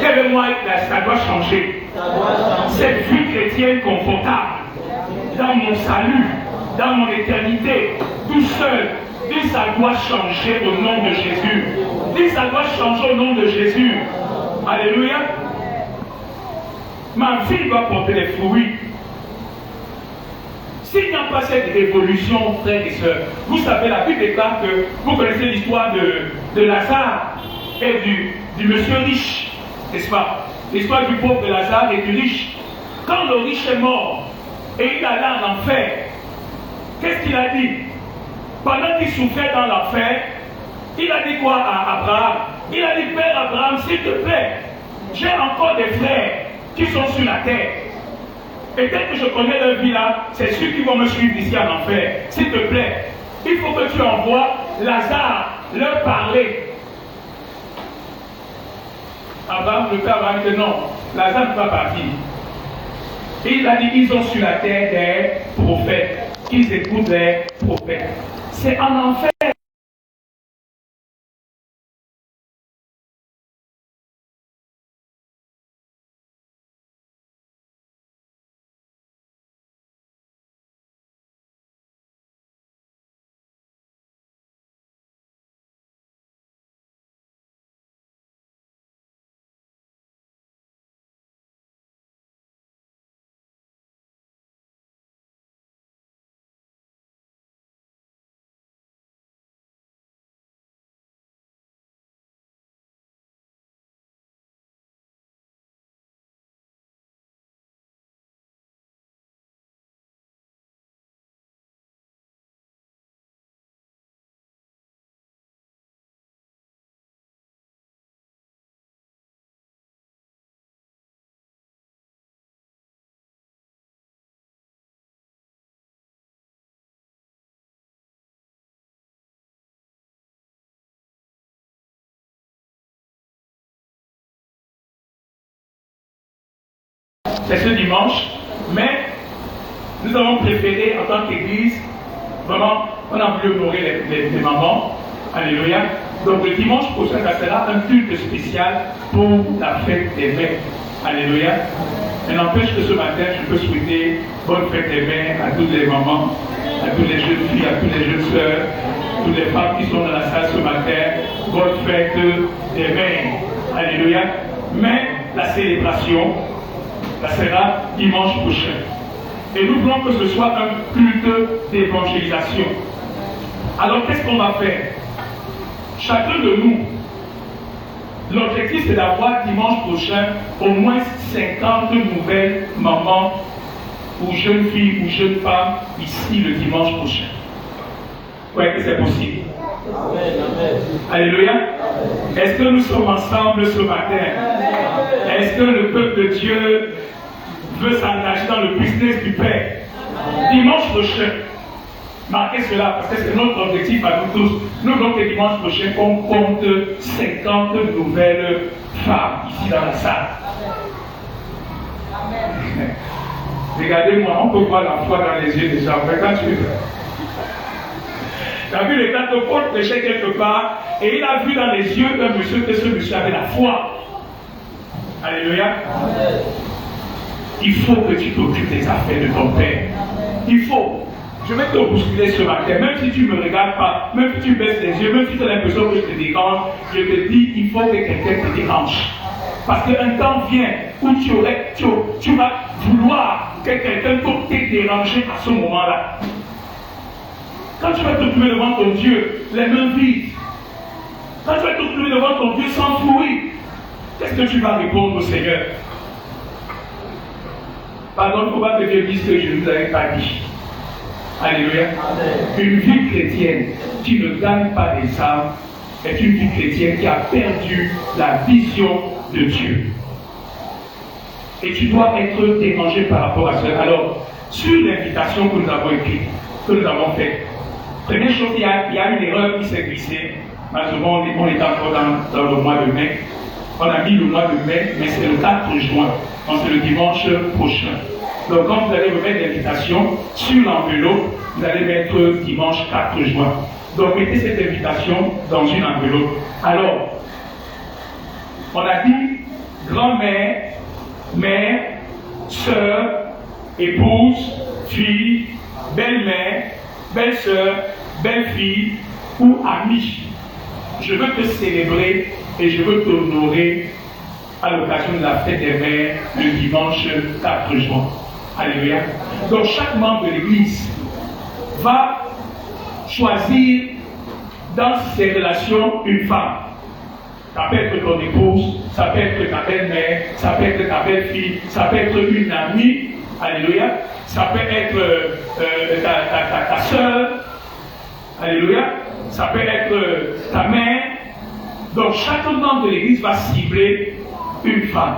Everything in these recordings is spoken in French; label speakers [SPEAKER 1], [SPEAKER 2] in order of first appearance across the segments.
[SPEAKER 1] Lève-moi, ça doit changer. Cette vie chrétienne confortable, dans mon salut, dans mon éternité, tout seul, dis ça doit changer au nom de Jésus. Dis ça doit changer au nom de Jésus. Alléluia. Ma vie doit porter des fruits. S'il n'y a pas cette révolution, frères et sœurs, vous savez, la Bible déclare que vous connaissez l'histoire de Lazare et du monsieur riche, n'est-ce pas? L'histoire du pauvre de Lazare et du riche. Quand le riche est mort et il allait en enfer, qu'est-ce qu'il a dit? Pendant qu'il souffrait dans l'enfer, il a dit quoi à Abraham? Il a dit, Père Abraham, s'il te plaît, j'ai encore des frères qui sont sur la terre. Et dès que je connais leur vie là, c'est ceux qui vont me suivre ici en enfer. S'il te plaît, il faut que tu envoies Lazare leur parler. Abraham, le père Abraham dit non, Lazare ne va pas partir. Il a dit, ils ont sur la terre des prophètes. Ils écoutent les prophètes. C'est en enfer. C'est ce dimanche, mais nous avons préféré en tant qu'église, vraiment, on a voulu honorer les mamans, alléluia. Donc le dimanche prochain, ça sera un culte spécial pour la fête des mères, alléluia. Mais n'empêche que ce matin, je peux souhaiter bonne fête des mères à toutes les mamans, à toutes les jeunes filles, à toutes les jeunes sœurs, toutes les femmes qui sont dans la salle ce matin, bonne fête des mères, alléluia. Mais la célébration, ça sera dimanche prochain. Et nous voulons que ce soit un culte d'évangélisation. Alors qu'est-ce qu'on va faire? Chacun de nous, l'objectif c'est d'avoir dimanche prochain au moins 50 nouvelles mamans ou jeunes filles ou jeunes femmes ici le dimanche prochain. Vous voyez que c'est possible? Amen. Alléluia. Est-ce que nous sommes ensemble ce matin? Est-ce que le peuple de Dieu veut s'engager dans le business du Père? Dimanche prochain, marquez cela parce que c'est notre objectif à nous tous. Nous voulons que dimanche prochain, on compte 50 nouvelles femmes ici dans la salle. Amen. Regardez-moi, on peut voir la foi dans les yeux des gens. Mais quand tu as vu le temps que Paul prêchait quelque part et il a vu dans les yeux d'un monsieur que ce monsieur avait la foi. Alléluia. Amen. Il faut que tu t'occupes des affaires de ton Père. Il faut. Je vais te bousculer ce matin, même si tu ne me regardes pas, même si tu baisses les yeux, même si tu as l'impression que je te dérange, je te dis, il faut que quelqu'un te dérange. Parce qu'un temps vient où tu vas vouloir que quelqu'un te dérange à ce moment-là. Quand tu vas te trouver devant ton Dieu, les mains vides, quand tu vas te trouver devant ton Dieu sans fruit, qu'est-ce que tu vas répondre au Seigneur? Pardon, il ne faut pas que Dieu dise que je ne vous avais pas dit. Alléluia. Une vie chrétienne qui ne gagne pas des âmes est une vie chrétienne qui a perdu la vision de Dieu. Et tu dois être dérangé par rapport à cela. Alors, sur l'invitation que nous avons écrite, que nous avons faite, première chose, il y a une erreur qui s'est glissée. Malheureusement, on est encore dans le mois de mai. On a mis le mois de mai, mais c'est le 4 juin. Donc c'est le dimanche prochain. Donc quand vous allez remettre l'invitation sur l'enveloppe, vous allez mettre dimanche 4 juin. Donc mettez cette invitation dans une enveloppe. Alors, On a dit grand-mère, mère, sœur, épouse, fille, belle-mère, belle-sœur, belle-fille ou amie. Je veux te célébrer et je veux t'honorer à l'occasion de la fête des mères le dimanche 4 juin. Alléluia. Donc chaque membre de l'Église va choisir dans ses relations une femme. Ça peut être ton épouse, ça peut être ta belle-mère, ça peut être ta belle-fille, ça peut être une amie. Alléluia. Ça peut être ta soeur. Alléluia. Ça peut être ta mère. Donc chaque membre de l'Église va cibler une femme.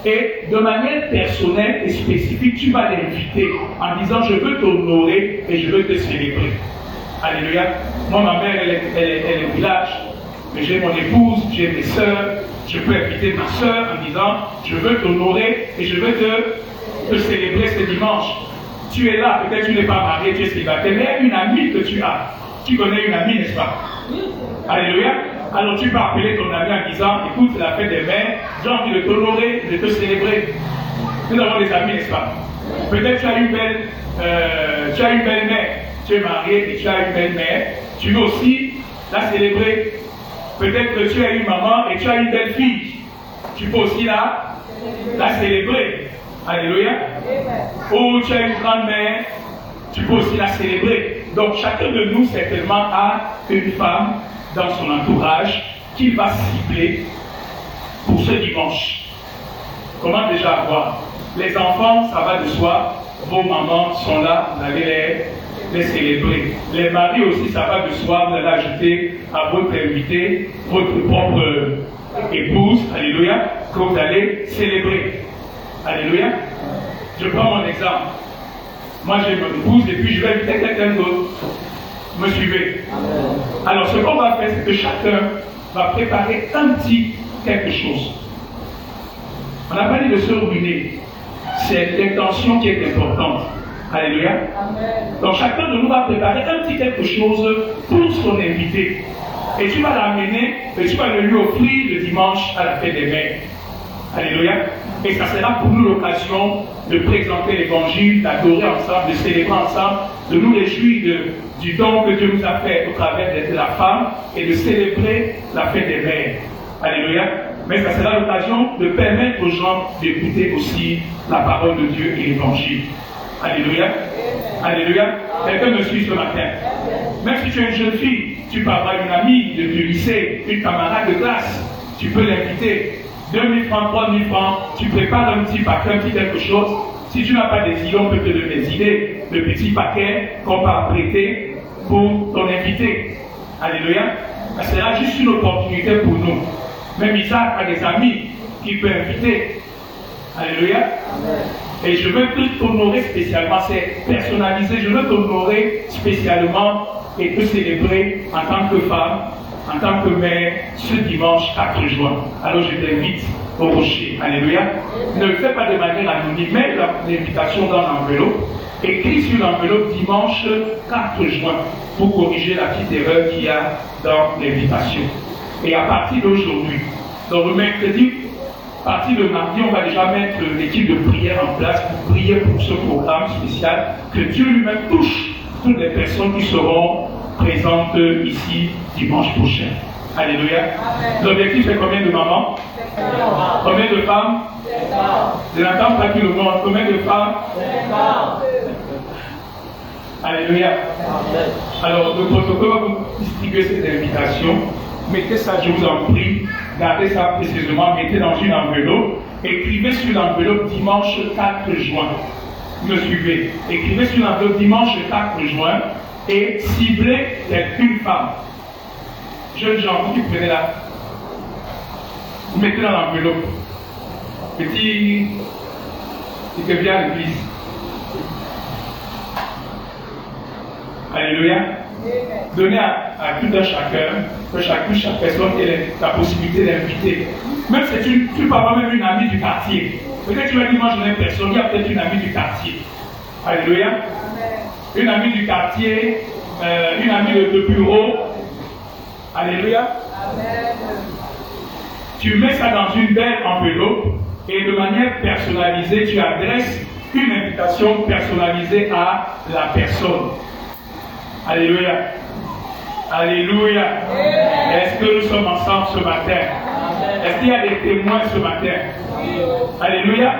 [SPEAKER 1] Et de manière personnelle et spécifique, tu vas l'inviter en disant je veux t'honorer et je veux te célébrer. Alléluia. Moi, ma mère, elle est au village, mais j'ai mon épouse, j'ai mes soeurs. Je peux inviter ma soeur en disant je veux t'honorer et je veux te célébrer ce dimanche. Tu es là, peut-être tu n'es pas marié, tu es célibataire, mais une amie que tu as. Tu connais une amie, n'est-ce pas? Alléluia. Alors tu peux appeler ton ami en disant écoute, c'est la fête des mères, j'ai envie de t'honorer, de te célébrer. Nous avons des amis, n'est-ce pas? Peut-être tu as une belle-mère, tu es marié et tu as une belle-mère, tu veux aussi la célébrer. Peut-être que tu as une maman et tu as une belle-fille, tu peux aussi la célébrer. Alléluia. Ou tu as une grand-mère, tu peux aussi la célébrer. Donc chacun de nous certainement a une femme dans son entourage qu'il va cibler pour ce dimanche. Comment déjà avoir? Les enfants, ça va de soi, vos mamans sont là, vous allez les célébrer. Les maris aussi, ça va de soi, vous allez ajouter à votre invité, votre propre épouse, alléluia, que vous allez célébrer. Alléluia. Je prends mon exemple. Moi j'ai mon épouse et puis je vais inviter quelqu'un d'autre. Me suivez? Alors ce qu'on va faire, c'est que chacun va préparer un petit quelque chose. On n'a pas dit de se ruiner. C'est l'intention qui est importante. Alléluia. Donc chacun de nous va préparer un petit quelque chose pour son invité. Et tu vas l'amener et tu vas le lui offrir le dimanche à la fête des mères. Alléluia. Et ça sera pour nous l'occasion de présenter l'évangile, d'adorer ensemble, de célébrer ensemble, de nous réjouir du don que Dieu nous a fait au travers de la femme et de célébrer la fête des mères. Alléluia. Mais ça sera l'occasion de permettre aux gens d'écouter aussi la parole de Dieu et l'évangile. Alléluia. Alléluia. Quelqu'un me suit ce matin. Même si tu es une jeune fille, tu peux avoir une amie du lycée, une camarade de classe, tu peux l'inviter. 2000 francs, 3000 francs, tu prépares un petit paquet, un petit quelque chose. Si tu n'as pas des idées, on peut te donner des idées. Le petit paquet qu'on va prêter pour ton invité. Alléluia. Ça sera juste une opportunité pour nous. Même Isaac a des amis qu'il peut inviter. Alléluia. Et je veux t'honorer spécialement, c'est personnalisé. Je veux t'honorer spécialement et te célébrer en tant que femme, en tant que mère, ce dimanche 4 juin. Alors je t'invite au rocher. Alléluia. Ne le fais pas de manière anonyme. Mets l'invitation dans l'enveloppe. Écris sur l'enveloppe dimanche 4 juin pour corriger la petite erreur qu'il y a dans l'invitation. Et à partir d'aujourd'hui, donc le mercredi, à partir de mardi, on va déjà mettre l'équipe de prière en place pour prier pour ce programme spécial. Que Dieu lui-même touche toutes les personnes qui seront présentes ici dimanche prochain. Alléluia. L'objectif c'est combien de mamans? Combien de femmes? Je n'entends pas tout le monde. Combien de femmes? Alléluia. Alors le protocole va vous distribuer cette invitation. Mettez ça, je vous en prie. Gardez ça précisément. Mettez dans une enveloppe. Écrivez sur l'enveloppe dimanche 4 juin. Me suivez. Écrivez sur l'enveloppe dimanche 4 juin et ciblez une femme. Jeunes gens, vous qui prenez là, vous mettez dans l'enveloppe. Petit, qui vient à l'église. Alléluia. Donnez à tout un chacun, que chaque personne ait la possibilité d'inviter. Même si tu peux avoir même une amie du quartier. Peut-être tu vas dire, moi je n'ai personne, il y a peut-être une amie du quartier. Alléluia. Une amie du quartier, une amie de bureau. Alléluia. Amen. tu mets ça dans une belle enveloppe et de manière personnalisée, tu adresses une invitation personnalisée à la personne. Alléluia. Alléluia. Est-ce que nous sommes ensemble ce matin? Est-ce qu'il y a des témoins ce matin? Alléluia.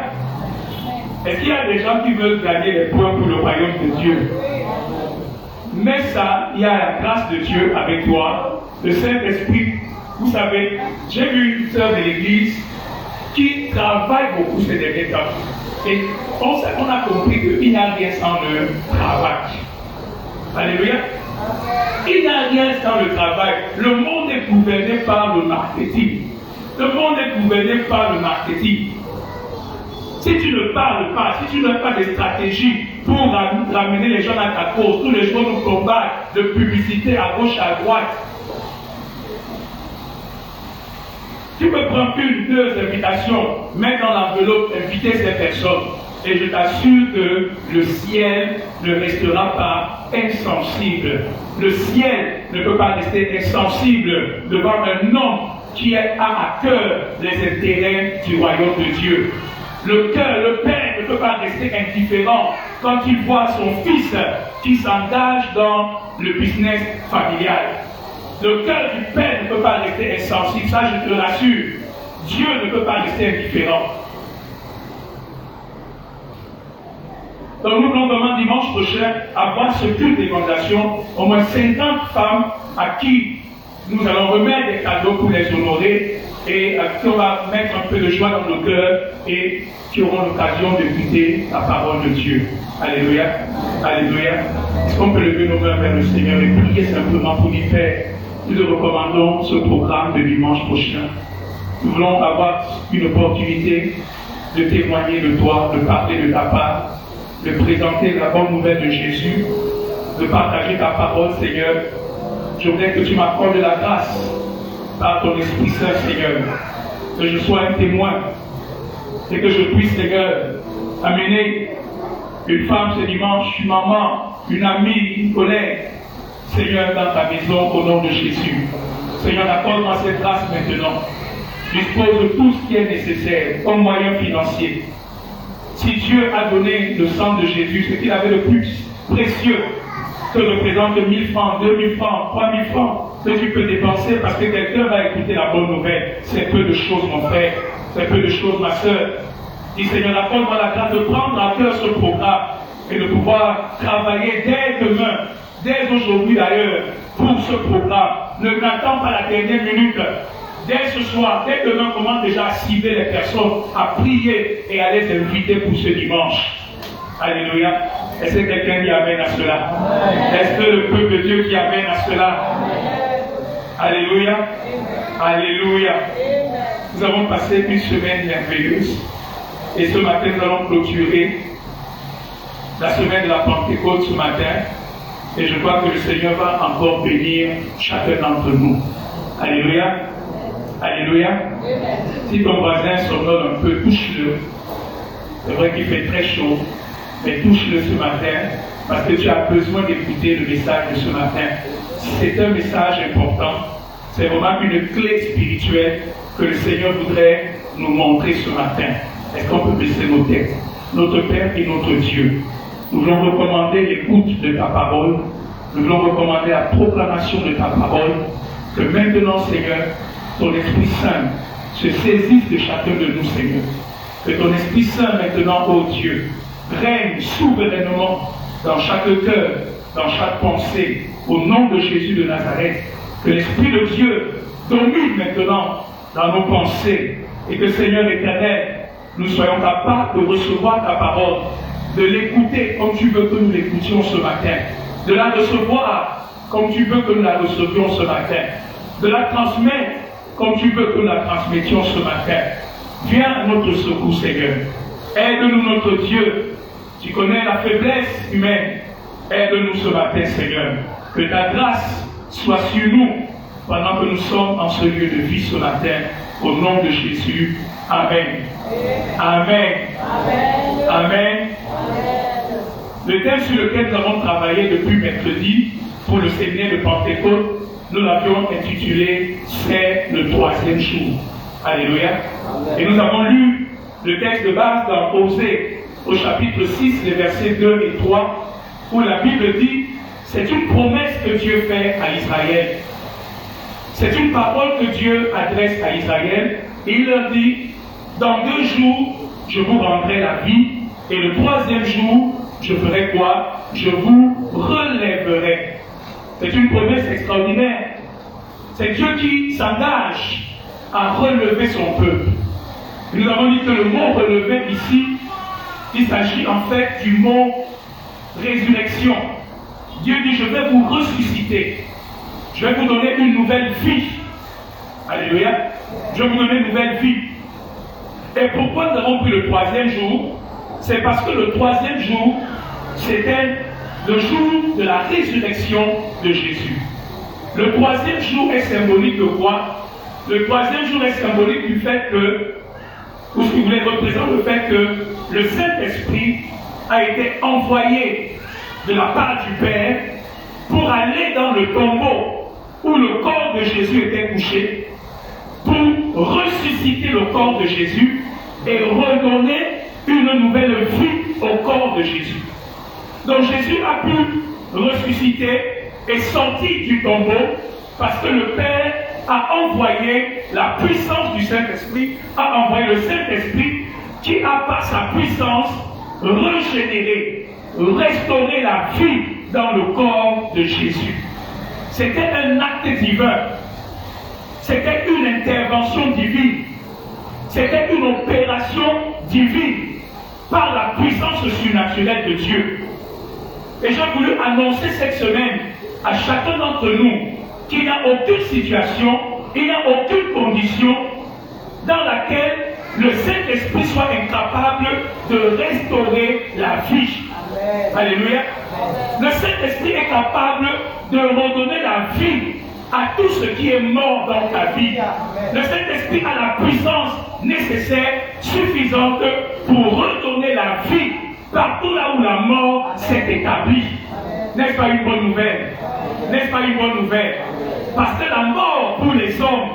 [SPEAKER 1] Est-ce qu'il y a des gens qui veulent gagner les points pour le royaume de Dieu? Mais ça, il y a la grâce de Dieu avec toi, le Saint-Esprit. Vous savez, j'ai vu une sœur de l'église qui travaille beaucoup ces derniers temps. Et on a compris qu'il n'y a rien sans le travail. Alléluia. Il n'y a rien sans le travail. Le monde est gouverné par le marketing. Le monde est gouverné par le marketing. Si tu ne parles pas, si tu n'as pas de stratégie pour ramener les gens à ta cause, tous les jours nous combattent de publicité à gauche, à droite. Tu peux prendre une, deux invitations, mettre dans l'enveloppe, inviter ces personnes. Et je t'assure que le ciel ne restera pas insensible. Le ciel ne peut pas rester insensible devant un homme qui a à cœur les intérêts du royaume de Dieu. Le père ne peut pas rester indifférent quand il voit son fils qui s'engage dans le business familial. Le cœur du père ne peut pas rester insensible, ça je te l'assure. Dieu ne peut pas rester indifférent. Donc nous voulons vraiment dimanche prochain avoir ce culte d'évangélisation, au moins 50 femmes à qui nous allons remettre des cadeaux pour les honorer et qui on va mettre un peu de joie dans nos cœurs et qui auront l'occasion d'écouter la parole de Dieu. Alléluia. Alléluia. Est-ce qu'on peut lever nos mains vers le Seigneur et prier simplement pour lui faire? Nous te recommandons ce programme de dimanche prochain. Nous voulons avoir une opportunité de témoigner de toi, de parler de ta part, de présenter la bonne nouvelle de Jésus, de partager ta parole, Seigneur. Je voudrais que tu m'accordes la grâce par ton Esprit Saint, Seigneur, que je sois un témoin et que je puisse, Seigneur, amener une femme ce dimanche, une maman, une amie, une collègue, Seigneur, dans ta maison au nom de Jésus. Seigneur, accorde-moi cette grâce maintenant. Dispose de tout ce qui est nécessaire comme moyen financier. Si Dieu a donné le sang de Jésus, ce qu'il avait de plus précieux, que représente 1000 francs, 2000 francs, 3000 francs, que tu peux dépenser parce que quelqu'un va écouter la bonne nouvelle. C'est peu de choses, mon frère. C'est peu de choses, ma soeur. Dis, Seigneur, accorde-moi la grâce de prendre à cœur ce programme et de pouvoir travailler dès demain, dès aujourd'hui d'ailleurs, pour ce programme. Ne n'attends pas la dernière minute. Dès ce soir, dès demain, commence déjà à cibler les personnes, à prier et à les inviter pour ce dimanche. Alléluia. Est-ce que quelqu'un dit amen à cela? Est-ce que le peuple de Dieu dit amen à cela? Alléluia. Alléluia. Nous avons passé une semaine merveilleuse. Et ce matin, nous allons clôturer la semaine de la Pentecôte ce matin. Et je crois que le Seigneur va encore bénir chacun d'entre nous. Alléluia. Alléluia. Si ton voisin somnole un peu, touche-le. C'est vrai qu'il fait très chaud, mais touche-le ce matin parce que tu as besoin d'écouter le message de ce matin. C'est un message important. C'est vraiment une clé spirituelle que le Seigneur voudrait nous montrer ce matin. Est-ce qu'on peut baisser nos têtes? Notre Père et notre Dieu, nous voulons recommander l'écoute de ta parole. Nous voulons recommander la proclamation de ta parole. Que maintenant, Seigneur, ton Esprit Saint se saisisse de chacun de nous, Seigneur. Que ton Esprit Saint maintenant, ô Dieu, règne souverainement dans chaque cœur, dans chaque pensée, au nom de Jésus de Nazareth. Que l'Esprit de Dieu domine maintenant dans nos pensées et que, Seigneur éternel, nous soyons capables de recevoir ta parole, de l'écouter comme tu veux que nous l'écoutions ce matin, de la recevoir comme tu veux que nous la recevions ce matin, de la transmettre comme tu veux que nous la transmettions ce matin. Viens à notre secours, Seigneur. Aide-nous, notre Dieu. Tu connais la faiblesse humaine. Aide-nous ce matin, Seigneur. Que ta grâce soit sur nous pendant que nous sommes en ce lieu de vie ce matin. Au nom de Jésus. Amen. Amen. Amen. Amen. Le thème sur lequel nous avons travaillé depuis mercredi pour le séminaire de Pentecôte, nous l'avions intitulé « C'est le troisième jour ». Alléluia. Et nous avons lu le texte de base dans Osée, au chapitre 6, les versets 2 et 3, où la Bible dit, c'est une promesse que Dieu fait à Israël. C'est une parole que Dieu adresse à Israël. Et il leur dit, dans 2 jours, je vous rendrai la vie. Et le 3e jour, je ferai quoi? Je vous relèverai. C'est une promesse extraordinaire. C'est Dieu qui s'engage à relever son peuple. Et nous avons dit que le mot relever ici, il s'agit en fait du mot résurrection. Dieu dit, je vais vous ressusciter. Je vais vous donner une nouvelle vie. Alléluia. Je vais vous donner une nouvelle vie. Et pourquoi nous avons pris le 3e jour? C'est parce que le 3e jour, c'était le jour de la résurrection de Jésus. Le 3e jour est symbolique de quoi? Le 3e jour est symbolique du fait que, ou ce qui voulait représenter le fait que le Saint-Esprit a été envoyé de la part du Père pour aller dans le tombeau où le corps de Jésus était couché, pour ressusciter le corps de Jésus et redonner une nouvelle vie au corps de Jésus. Donc Jésus a pu ressusciter et sortir du tombeau parce que le Père a envoyé la puissance du Saint-Esprit, a envoyé le Saint-Esprit qui a par sa puissance régénéré, restauré la vie dans le corps de Jésus. C'était un acte divin. C'était une intervention divine. C'était une opération divine par la puissance surnaturelle de Dieu. Et j'ai voulu annoncer cette semaine à chacun d'entre nous qu'il n'y a aucune situation, il n'y a aucune condition dans laquelle le Saint-Esprit soit incapable de restaurer la vie. Amen. Alléluia. Le Saint-Esprit est capable de redonner la vie à tout ce qui est mort dans ta vie. Le Saint-Esprit a la puissance nécessaire, suffisante pour redonner la vie partout là où la mort s'est établie. N'est-ce pas une bonne nouvelle? N'est-ce pas une bonne nouvelle? Parce que la mort pour les hommes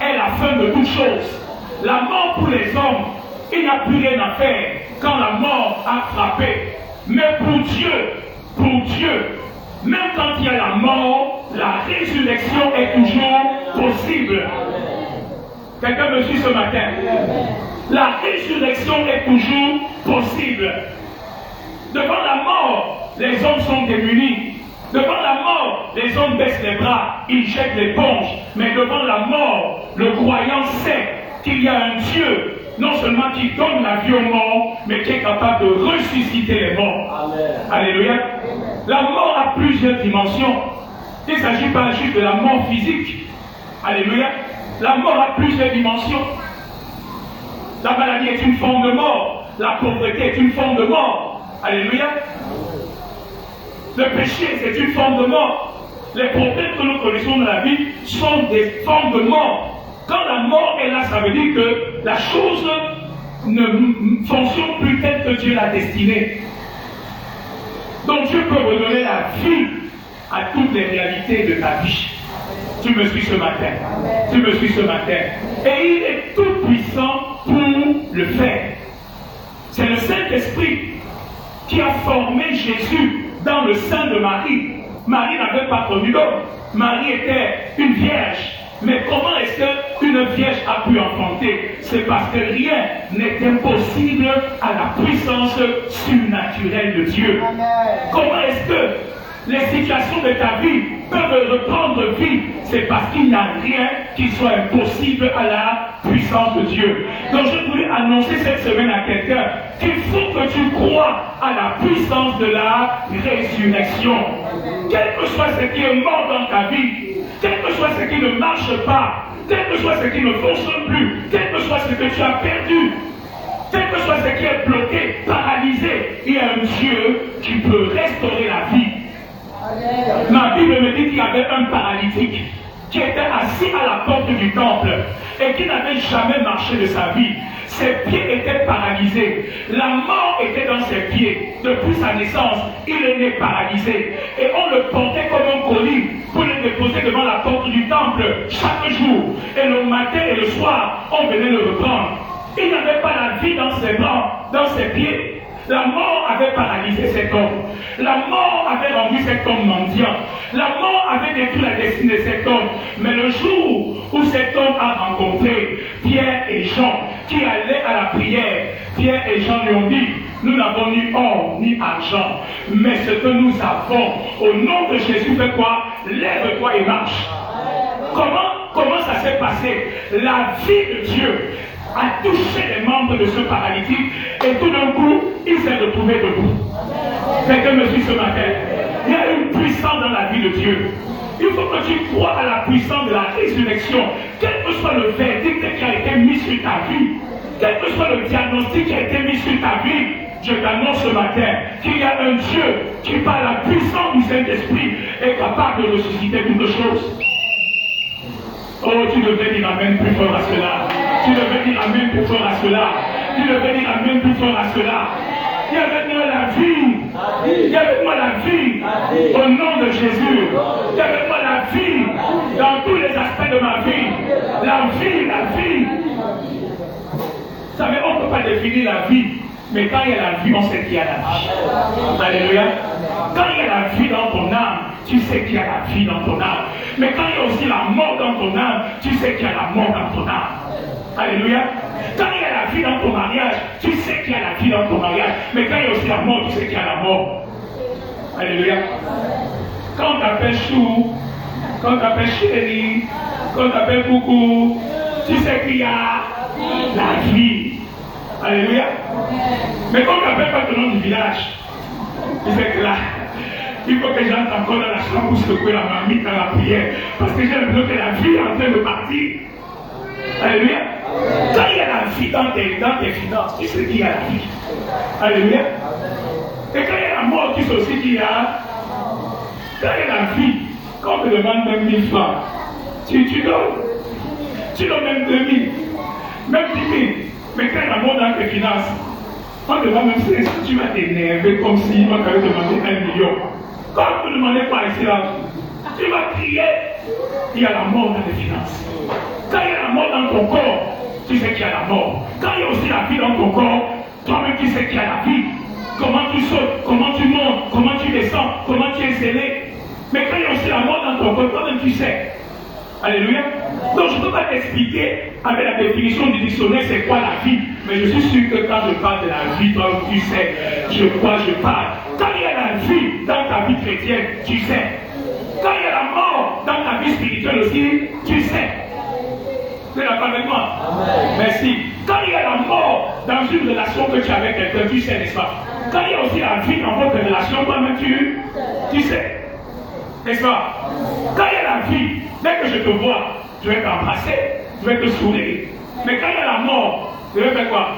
[SPEAKER 1] est la fin de toute chose. La mort pour les hommes, il n'y a plus rien à faire quand la mort a frappé. Mais pour Dieu, même quand il y a la mort, la résurrection est toujours possible. Quelqu'un me suit ce matin? La résurrection est toujours possible. Devant la mort, les hommes sont démunis. Devant la mort, les hommes baissent les bras, ils jettent l'éponge. Mais devant la mort, le croyant sait qu'il y a un Dieu, non seulement qui donne la vie aux morts, mais qui est capable de ressusciter les morts. Amen. Alléluia. La mort a plusieurs dimensions. Il ne s'agit pas juste de la mort physique. Alléluia. La mort a plusieurs dimensions. La maladie est une forme de mort. La pauvreté est une forme de mort. Alléluia. Le péché, c'est une forme de mort. Les problèmes que nous connaissons dans la vie sont des formes de mort. Quand la mort est là, ça veut dire que la chose ne fonctionne plus telle que Dieu l'a destinée. Donc Dieu peut redonner la vie à toutes les réalités de ta vie. Tu me suis ce matin. Tu me suis ce matin. Et il est tout puissant pour le faire. C'est le Saint-Esprit qui a formé Jésus dans le sein de Marie. Marie n'avait pas connu d'homme. Marie était une vierge. Mais comment est-ce qu'une vierge a pu enfanter? C'est parce que rien n'est impossible à la puissance surnaturelle de Dieu. Amen. Comment est-ce que les situations de ta vie peuvent reprendre vie? C'est parce qu'il n'y a rien qui soit impossible à la puissance de Dieu. Donc je voulais annoncer cette semaine à quelqu'un qu'il faut que tu crois à la puissance de la résurrection. Quel que soit ce qui est mort dans ta vie, quel que soit ce qui ne marche pas, quel que soit ce qui ne fonctionne plus, quel que soit ce que tu as perdu, quel que soit ce qui est bloqué, paralysé, il y a un Dieu qui peut restaurer la vie. Ma Bible me dit qu'il y avait un paralytique qui était assis à la porte du temple et qui n'avait jamais marché de sa vie. Ses pieds étaient paralysés. La mort était dans ses pieds. Depuis sa naissance, il est né paralysé. Et on le portait comme un colis pour le déposer devant la porte du temple chaque jour. Et le matin et le soir, on venait le reprendre. Il n'avait pas la vie dans ses bras, dans ses pieds. La mort avait paralysé cet homme. La mort avait rendu cet homme mendiant. La mort avait détruit la destinée de cet homme. Mais le jour où cet homme a rencontré Pierre et Jean, qui allaient à la prière, Pierre et Jean lui ont dit, nous n'avons ni or ni argent, mais ce que nous avons, au nom de Jésus, fais quoi? Lève-toi et marche. Comment ça s'est passé? La vie de Dieu a touché les membres de ce paralytique et tout d'un coup, il s'est retrouvé debout. Quelqu'un me suit ce matin. Il y a une puissance dans la vie de Dieu. Il faut que tu crois à la puissance de la résurrection. Quel que soit le verdict qui a été mis sur ta vie, quel que soit le diagnostic qui a été mis sur ta vie, je t'annonce ce matin qu'il y a un Dieu qui, par la puissance du Saint-Esprit, est capable de ressusciter toutes choses. Oh, tu devais dire amen plus fort à cela. Tu devais dire amen plus fort à cela. Tu devais dire amen plus fort à cela. Il y a avec moi la vie. Il y a avec moi la vie. Au nom de Jésus. Il y a avec moi la vie. Dans tous les aspects de ma vie. La vie, la vie. Vous savez, on ne peut pas définir la vie. Mais quand il y a la vie, on sait qu'il y a la vie. Alléluia. Quand il y a la vie dans ton âme, tu sais qu'il y a la vie dans ton âme. Mais quand il y a aussi la mort dans ton âme, tu sais qu'il y a la mort dans ton âme. Alléluia. Quand il y a la vie dans ton mariage, tu sais qu'il y a la vie dans ton mariage. Mais quand il y a aussi la mort, tu sais qu'il y a la mort. Alléluia. Quand on t'appelle chou, quand on t'appelle chérie, quand on t'appelle coucou, tu sais qu'il y a la vie. Alléluia. Mais quand on t'appelle pas le nom du village, tu sais que là, il faut que j'entre encore dans la chambre pour secouer la marmite dans la prière. Parce que j'ai l'impression que la vie est en train de partir. Alléluia. Quand il y a la vie dans tes finances, tu sais qu'il y a la vie. Alléluia. Et quand il y a la mort, tu sais aussi qu'il y a. Quand il y a la vie, quand on te demande même 1000 francs, tu donnes. Tu donnes même 2000, même 10 000. Mais quand il y a la mort dans tes finances, on te demande même si tu vas t'énerver comme si on t'avait demandé 1 million. Quand on te demandait quoi ici là, tu vas crier. Il y a la mort dans tes finances. Quand il y a la mort dans ton corps, tu sais qu'il y a la mort. Quand il y a aussi la vie dans ton corps, toi-même tu sais qu'il y a la vie. Comment tu sautes, comment tu montes, comment tu descends, comment tu es scellé. Mais quand il y a aussi la mort dans ton corps, toi-même tu sais. Alléluia. Donc je ne peux pas t'expliquer avec la définition du dictionnaire c'est quoi la vie. Mais je suis sûr que quand je parle de la vie, toi tu sais de quoi je parle. Quand il y a la vie dans ta vie chrétienne, tu sais. Quand il y a la mort dans ta vie spirituelle aussi, tu sais. Vous êtes d'accord avec moi? Amen. Merci. Quand il y a la mort dans une relation que tu as avec quelqu'un, tu sais, n'est-ce pas? Quand il y a aussi la vie dans votre relation, toi-même tu sais. N'est-ce pas? Quand il y a la vie, dès que je te vois, je vais t'embrasser, je vais te sourire. Mais quand il y a la mort, je vais faire quoi?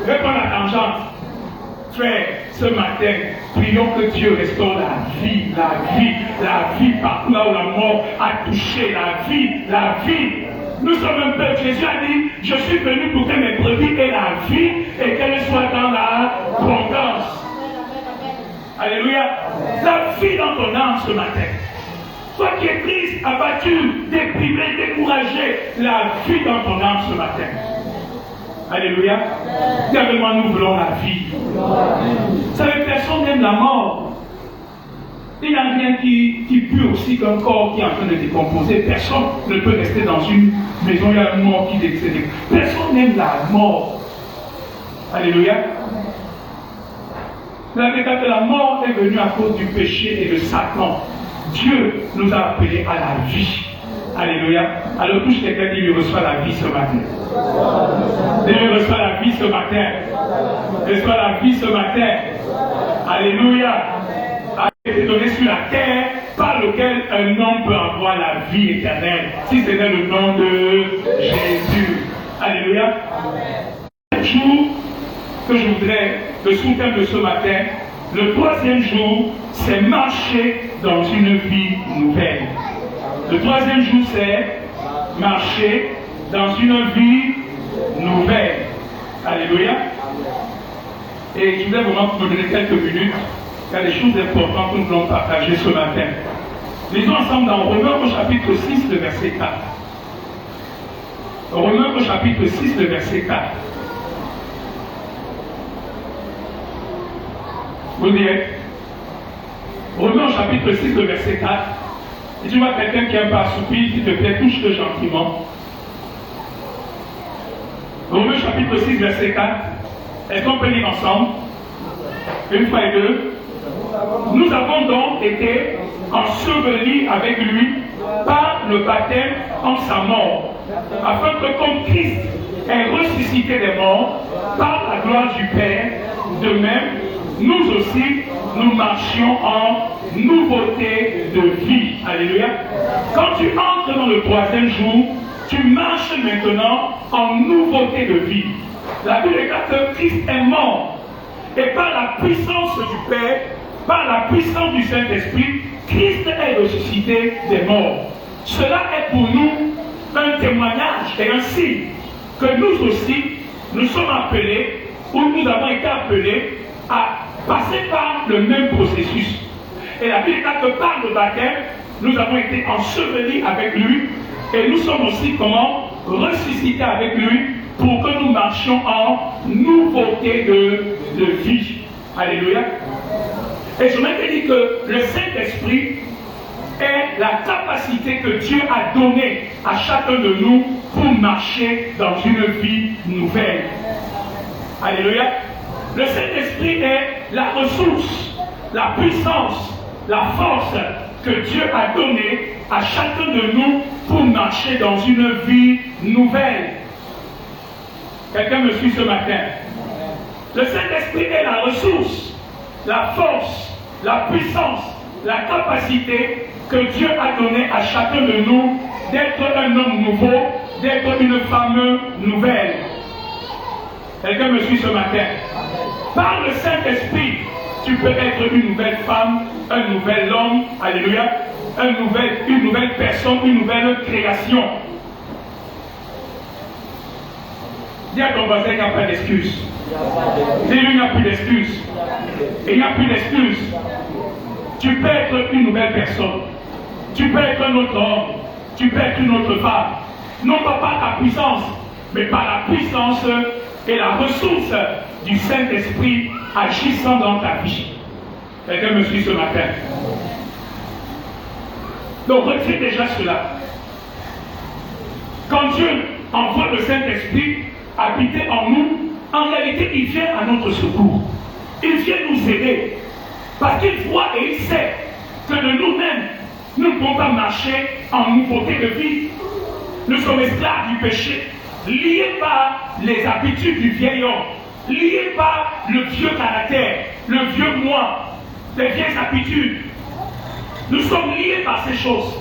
[SPEAKER 1] Je vais prendre la tangente. Frère, ce matin, prions que Dieu restaure la vie partout là où la mort a touché, la vie. Nous sommes un peuple. Jésus a dit, je suis venu pour que mes brebis aient la vie et qu'elles soient dans la abondance. Alléluia. La vie dans ton âme ce matin. Toi qui es triste, abattu, déprimé, découragé, la vie dans ton âme ce matin. Alléluia. Dis avec moi, nous voulons la vie. Vous savez, personne n'aime la mort. Il n'y a rien qui pue aussi qu'un corps qui est en train de décomposer. Personne ne peut rester dans une maison, il y a un mort qui décède. Personne n'aime la mort. Alléluia. Vous savez, quand la mort est venue à cause du péché et de Satan, Dieu nous a appelés à la vie. Alléluia. Alors touche quelqu'un qui lui reçoit la vie ce matin. Dieu reçoit la vie ce matin. Reçoit la vie ce matin. Alléluia. A été donné sur la terre par lequel un homme peut avoir la vie éternelle. Si c'était le nom de Jésus. Alléluia. Le jour que je voudrais, le sous-thème de ce matin, le 3e jour, c'est marcher dans une vie nouvelle. Le 3e jour, c'est marcher dans une vie nouvelle. Alléluia. Et je voulais vraiment vous donner quelques minutes. Il y a des choses importantes que nous voulons partager ce matin. Lisons ensemble dans Romains au chapitre 6, le verset 4. Romains au chapitre 6, le verset 4. Vous y êtes? Romains au chapitre 6, le verset 4. Et tu vois quelqu'un qui aime pas assoupir, s'il te plaît, touche-le gentiment. Romains chapitre 6, verset 4. Est-ce qu'on peut lire ensemble? Une fois et deux. Nous avons donc été ensevelis avec lui par le baptême en sa mort, afin que comme Christ est ressuscité des morts par la gloire du Père, de même, nous aussi, nous marchions en nouveauté de vie. Alléluia. Quand tu entres dans le troisième jour, tu marches maintenant en nouveauté de vie. La Bible déclare que Christ est mort. Et par la puissance du Père, par la puissance du Saint-Esprit, Christ est ressuscité des morts. Cela est pour nous un témoignage et un signe que nous aussi, nous sommes appelés, ou nous avons été appelés à passer par le même processus. Et la Bible déclare que par le baptême, nous avons été ensevelis avec lui et nous sommes aussi comment ressuscités avec lui pour que nous marchions en nouveauté de vie. Alléluia. Et je m'étais dit que le Saint-Esprit est la capacité que Dieu a donnée à chacun de nous pour marcher dans une vie nouvelle. Alléluia. Le Saint-Esprit est la ressource, la puissance, la force que Dieu a donnée à chacun de nous pour marcher dans une vie nouvelle. Quelqu'un me suit ce matin? Le Saint-Esprit est la ressource, la force, la puissance, la capacité que Dieu a donnée à chacun de nous d'être un homme nouveau, d'être une femme nouvelle. Quelqu'un me suit ce matin? Par le Saint-Esprit, tu peux être une nouvelle femme, un nouvel homme, alléluia, une nouvelle personne, une nouvelle création. Dis à ton voisin qu'il n'y a pas d'excuse. Dis-lui qu'il n'y a plus d'excuse. Et il n'y a plus d'excuse. Tu peux être une nouvelle personne. Tu peux être un autre homme. Tu peux être une autre femme. Non pas par ta puissance, mais par la puissance et la ressource du Saint-Esprit agissant dans ta vie. Quelqu'un me suit ce matin? Donc retiens déjà cela. Quand Dieu envoie le Saint-Esprit habiter en nous, en réalité il vient à notre secours. Il vient nous aider. Parce qu'il voit et il sait que de nous-mêmes, nous ne pouvons pas marcher en nouveauté de vie. Nous sommes esclaves du péché, liés par les habitudes du vieil homme, liés par le vieux caractère, le vieux moi, les vieilles habitudes. Nous sommes liés par ces choses.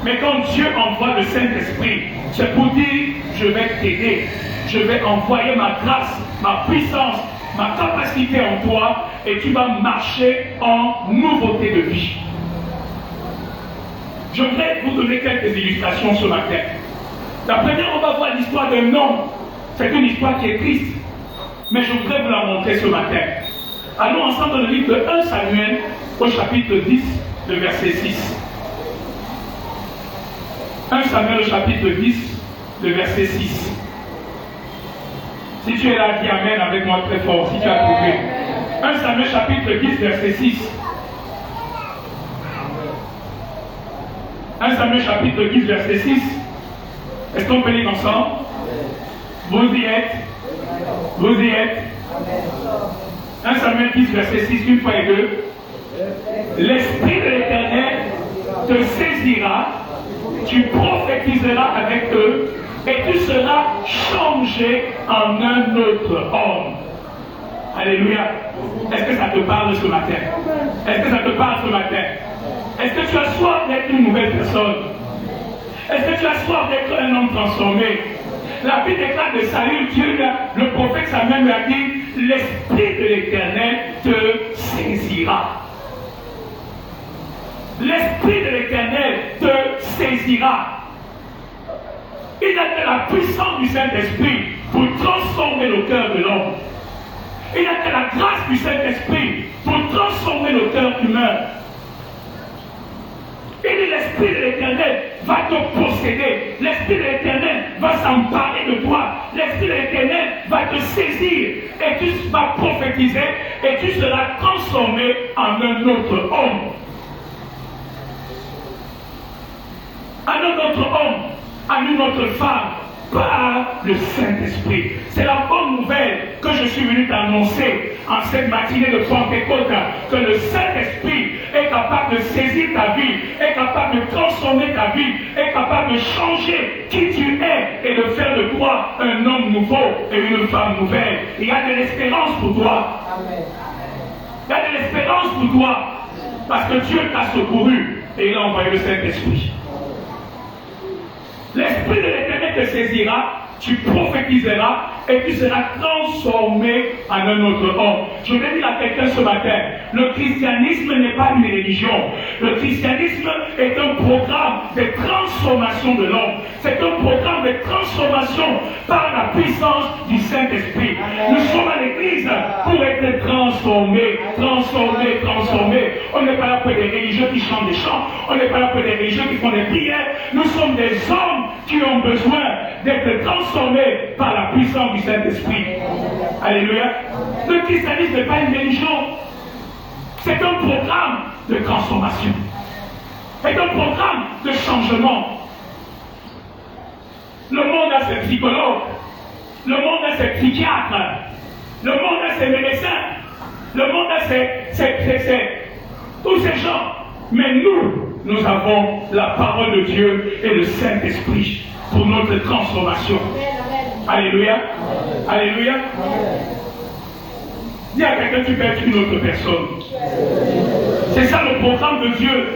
[SPEAKER 1] Mais quand Dieu envoie le Saint-Esprit, c'est pour dire, je vais t'aider, je vais envoyer ma grâce, ma puissance, ma capacité en toi, et tu vas marcher en nouveauté de vie. Je voudrais vous donner quelques illustrations ce matin. La première, on va voir l'histoire d'un homme. C'est une histoire qui est triste. Mais je voudrais vous la montrer ce matin. Allons ensemble dans le livre de 1 Samuel, au chapitre 10, le verset 6. 1 Samuel, au chapitre 10, le verset 6. Si tu es là, dis Amen avec moi très fort, si tu as trouvé. 1 Samuel, chapitre 10, verset 6. 1 Samuel, chapitre 10, verset 6. Est-ce qu'on peut lire ensemble? Vous y êtes? Vous y êtes? 1 Samuel 10, verset 6, une fois et deux. L'Esprit de l'Éternel te saisira, tu prophétiseras avec eux, et tu seras changé en un autre homme. Alléluia. Est-ce que ça te parle ce matin? Est-ce que ça te parle ce matin? Est-ce que tu as soif d'être une nouvelle personne? Est-ce que tu as soif d'être un homme transformé? La Bible déclare de Saül, Dieu, le prophète Samuel lui a dit, l'Esprit de l'Éternel te saisira. L'Esprit de l'Éternel te saisira. Il n'a que la puissance du Saint-Esprit pour transformer le cœur de l'homme. Il n'a que la grâce du Saint-Esprit pour transformer le cœur humain. Et l'Esprit de l'Éternel va te posséder. L'Esprit de l'Éternel va s'emparer de toi. L'Esprit de l'Éternel va te saisir. Et tu vas prophétiser. Et tu seras transformé en un autre homme. En un autre homme. En une autre femme. Par le Saint-Esprit. C'est la bonne nouvelle que je suis venu t'annoncer en cette matinée de Pentecôte, que le Saint-Esprit est capable de saisir ta vie, est capable de transformer ta vie, est capable de changer qui tu es et de faire de toi un homme nouveau et une femme nouvelle. Il y a de l'espérance pour toi. Amen. Il y a de l'espérance pour toi parce que Dieu t'a secouru et il a envoyé le Saint-Esprit. L'Esprit de l'Éternel te saisira, tu prophétiseras et tu seras transformé en un autre homme. Je vais dire à quelqu'un ce matin, le christianisme n'est pas une religion. Le christianisme est un programme de transformation de l'homme. C'est un programme de transformation par la puissance du Saint-Esprit. Nous sommes à l'église pour être transformés, transformés, transformés. On n'est pas là pour des religieux qui chantent des chants. On n'est pas là pour des religieux qui font des prières. Nous sommes des hommes qui ont besoin d'être transformés par la puissance du Saint-Esprit. Alléluia. Le christianisme n'est pas une religion. C'est un programme de transformation. C'est un programme de changement. Le monde a ses psychologues. Le monde a ses psychiatres. Le monde a ses médecins. Le monde a tous ces gens. Mais nous avons la parole de Dieu et le Saint-Esprit pour notre transformation. Alléluia. Alléluia. Dis à quelqu'un, tu peux être une autre personne. C'est ça le programme de Dieu.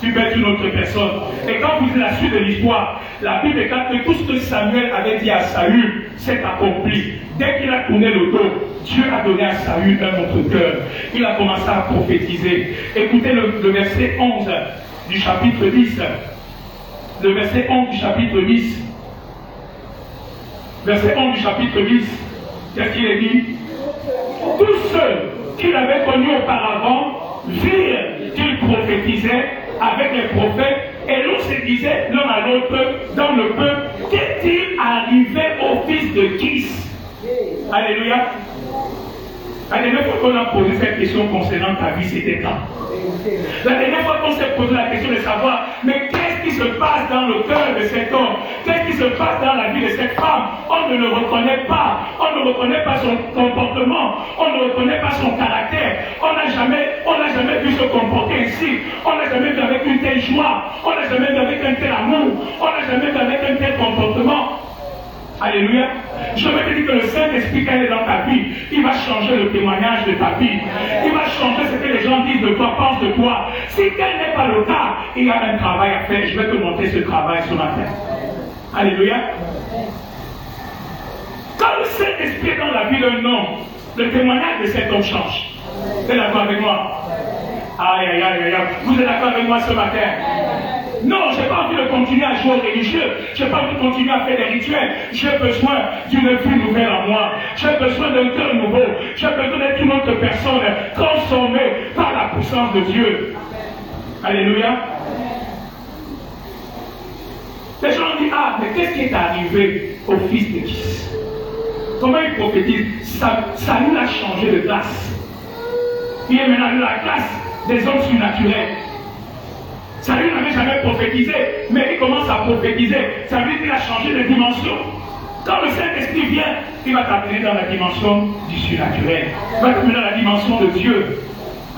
[SPEAKER 1] Tu peux être une autre personne. Et quand vous lisez la suite de l'histoire, la Bible déclare que tout ce que Samuel avait dit à Saül s'est accompli. Dès qu'il a tourné le dos, Dieu a donné à Saül un autre cœur. Il a commencé à prophétiser. Écoutez le verset 11 du chapitre 10. Le verset 11 du chapitre 10. Verset 11 du chapitre 10. Qu'est-ce qu'il est dit? Tous ceux qui l'avaient connu auparavant virent qu'il prophétisait avec les prophètes et l'on se disait l'un à l'autre dans le peuple, qu'est-il arrivé au fils de Kis? Alléluia. La dernière fois qu'on a posé cette question concernant ta vie, c'était quand? La dernière fois qu'on s'est posé la question de savoir, mais qu'est-ce qui se passe dans le cœur de cet homme? Qu'est-ce qui se passe dans la vie de cette femme? On ne le reconnaît pas. On ne reconnaît pas son comportement. On ne reconnaît pas son caractère. On n'a jamais vu se comporter ainsi. On n'a jamais vu avec une telle joie. On n'a jamais vu avec un tel amour. On n'a jamais vu avec un tel comportement. Alléluia. Je vais te dire que le Saint-Esprit, quand il est dans ta vie, il va changer le témoignage de ta vie. Il va changer ce que les gens disent de toi, pensent de toi. Si tel n'est pas le cas, il y a un travail à faire. Je vais te montrer ce travail ce matin. Alléluia. Quand le Saint-Esprit est dans la vie d'un homme, le témoignage de cet homme change. Vous êtes d'accord avec moi? Aïe, aïe, aïe, aïe. Vous êtes d'accord avec moi ce matin? Non, je n'ai pas envie de continuer à jouer au religieux. Je n'ai pas envie de continuer à faire des rituels. J'ai besoin d'une vie nouvelle en moi. J'ai besoin d'un cœur nouveau. J'ai besoin d'être une autre personne transformée par la puissance de Dieu. Alléluia. Les gens disent, ah, mais qu'est-ce qui est arrivé au fils de Kis? Comment il prophétise? Ça nous a changé de classe. Il est maintenant de la classe des hommes surnaturels. Saül n'avait jamais prophétisé, mais il commence à prophétiser. Ça veut dire qu'il a changé de dimension. Quand le Saint-Esprit vient, il va t'amener dans la dimension du surnaturel. Il va t'amener dans la dimension de Dieu.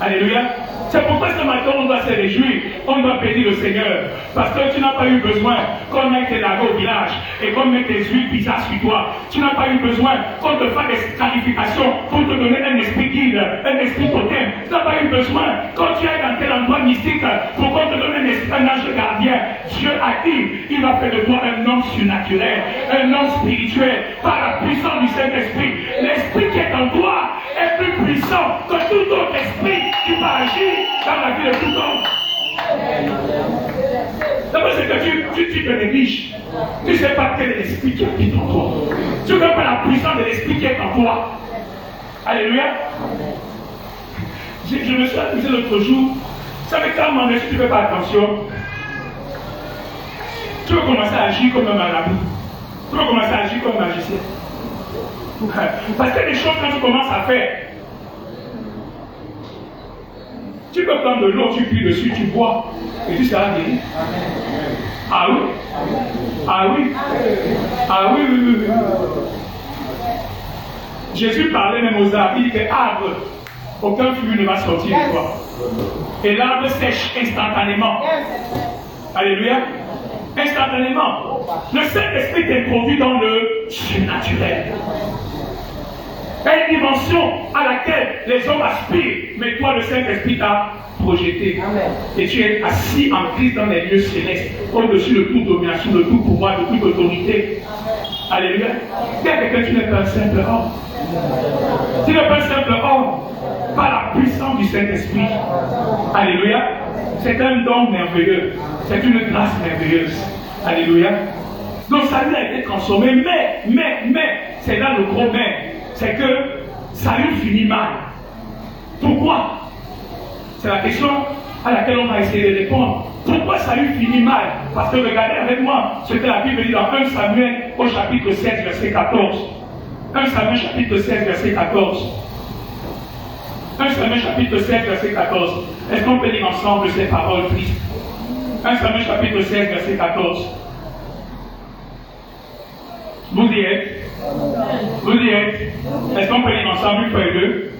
[SPEAKER 1] Alléluia. C'est pourquoi ce matin on doit se réjouir, on doit bénir le Seigneur. Parce que tu n'as pas eu besoin qu'on mette tes laves au village et qu'on mette tes huiles bizarres sur toi. Tu n'as pas eu besoin qu'on te fasse des qualifications pour te donner un esprit guide, un esprit totem. Tu n'as pas eu besoin quand tu es dans tel endroit mystique pour qu'on te donne un ange gardien. Dieu a dit, il va faire de toi un homme surnaturel, un homme spirituel, par la puissance du Saint-Esprit. L'esprit qui est en toi est plus puissant que tout autre esprit qui va agir dans la vie de tout homme. D'abord, c'est que tu te négliges. Tu ne sais pas quel est l'esprit qui habite en toi. Tu ne connais pas la puissance de l'esprit qui est en toi. Alléluia. Je me suis amusé l'autre jour. Vous savez, quand si tu ne fais pas attention, tu veux commencer à agir comme un marabout. Tu veux commencer à agir comme un magicien. Parce qu'il y a des choses quand tu commences à faire. Tu peux prendre de l'eau, tu pries dessus, tu bois, et tu seras guéri. Ah oui? Ah oui? Ah oui, oui, oui, oui. Jésus parlait même aux arbres, il dit que arbre, aucun fruit ne va sortir de toi. Et l'arbre sèche instantanément. Alléluia. Instantanément. Le Saint-Esprit t'introduit dans le surnaturel. Une dimension à laquelle les hommes aspirent, mais toi, le Saint-Esprit t'a projeté. Amen. Et tu es assis en Christ dans les lieux célestes, au-dessus de toute domination, de tout pouvoir, de toute autorité. Amen. Alléluia. Dis à quelqu'un, tu n'es pas un simple homme. Tu n'es pas un simple homme, par la puissance du Saint-Esprit. Alléluia. C'est un don merveilleux. C'est une grâce merveilleuse. Alléluia. Donc, Saül a été transformé, mais, c'est là le gros mais. C'est que Saül finit mal. Pourquoi? C'est la question à laquelle on va essayer de répondre. Pourquoi Saül finit mal? Parce que regardez avec moi ce que la Bible dit dans 1 Samuel au chapitre 16, verset 14. 1 Samuel chapitre 16, verset 14. 1 Samuel chapitre 16, verset 14. Est-ce qu'on peut lire ensemble ces paroles tristes? 1 Samuel chapitre 16, verset 14. Vous y êtes? Vous y êtes? Est-ce qu'on peut lire ensemble une fois et deux?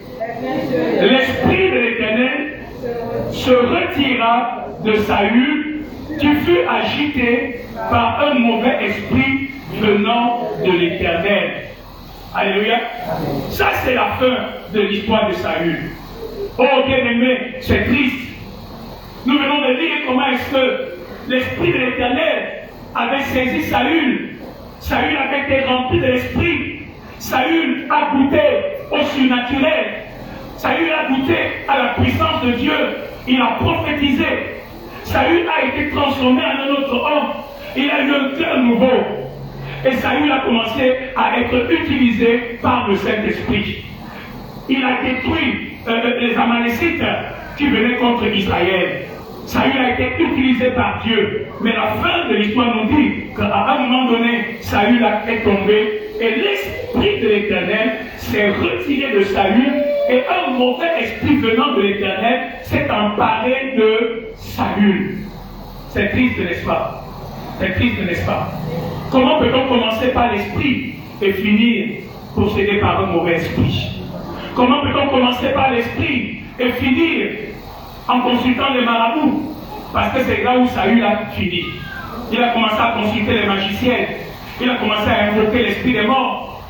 [SPEAKER 1] L'Esprit de l'Éternel se retira de Saül, qui fut agité par un mauvais esprit venant de l'Éternel. Alléluia. Ça, c'est la fin de l'histoire de Saül. Oh, bien-aimé, c'est triste. Nous venons de lire comment est-ce que l'Esprit de l'Éternel avait saisi Saül. Saül avait été rempli de l'Esprit. Saül a goûté au surnaturel. Saül a goûté à la puissance de Dieu. Il a prophétisé. Saül a été transformé en un autre homme. Il a eu un cœur nouveau. Et Saül a commencé à être utilisé par le Saint-Esprit. Il a détruit les Amalécites qui venaient contre Israël. Saül a été utilisé par Dieu. Mais la fin de l'histoire nous dit qu'à un moment donné, Saül est tombé et l'Esprit de l'Éternel s'est retiré de Saül et un mauvais esprit venant de l'Éternel s'est emparé de Saül. C'est triste, n'est-ce pas? C'est triste, n'est-ce pas? Comment peut-on commencer par l'Esprit et finir possédé par un mauvais esprit? Comment peut-on commencer par l'Esprit et finir en consultant les marabouts? Parce que c'est là où Saül a fini. Il a commencé à consulter les magiciens. Il a commencé à invoquer l'esprit des morts.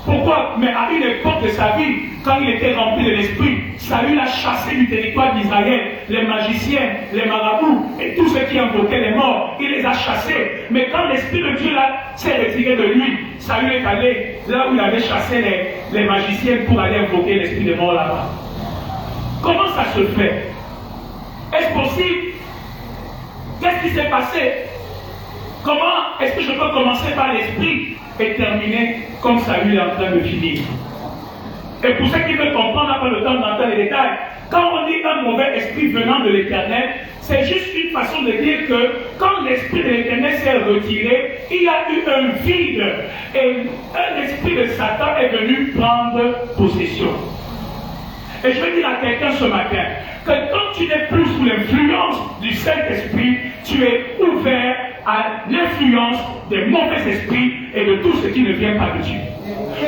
[SPEAKER 1] Pourquoi? Mais à une époque de sa vie, quand il était rempli de l'esprit, Saül a chassé du territoire d'Israël les magiciens, les marabouts et tous ceux qui invoquaient les morts. Il les a chassés. Mais quand l'esprit de Dieu s'est retiré de lui, Saül est allé là où il avait chassé les magiciens pour aller invoquer l'esprit des morts là-bas. Comment ça se fait? Est-ce possible? Qu'est-ce qui s'est passé? Comment est-ce que je peux commencer par l'esprit et terminer comme Saül est en train de finir? Et pour ceux qui veulent comprendre, on n'a pas le temps d'entrer les détails. Quand on dit un mauvais esprit venant de l'Éternel, c'est juste une façon de dire que quand l'esprit de l'Éternel s'est retiré, il y a eu un vide. Et un esprit de Satan est venu prendre possession. Et je veux dire à quelqu'un ce matin que quand tu n'es plus sous l'influence du Saint-Esprit, tu es ouvert à l'influence des mauvais esprits et de tout ce qui ne vient pas de Dieu.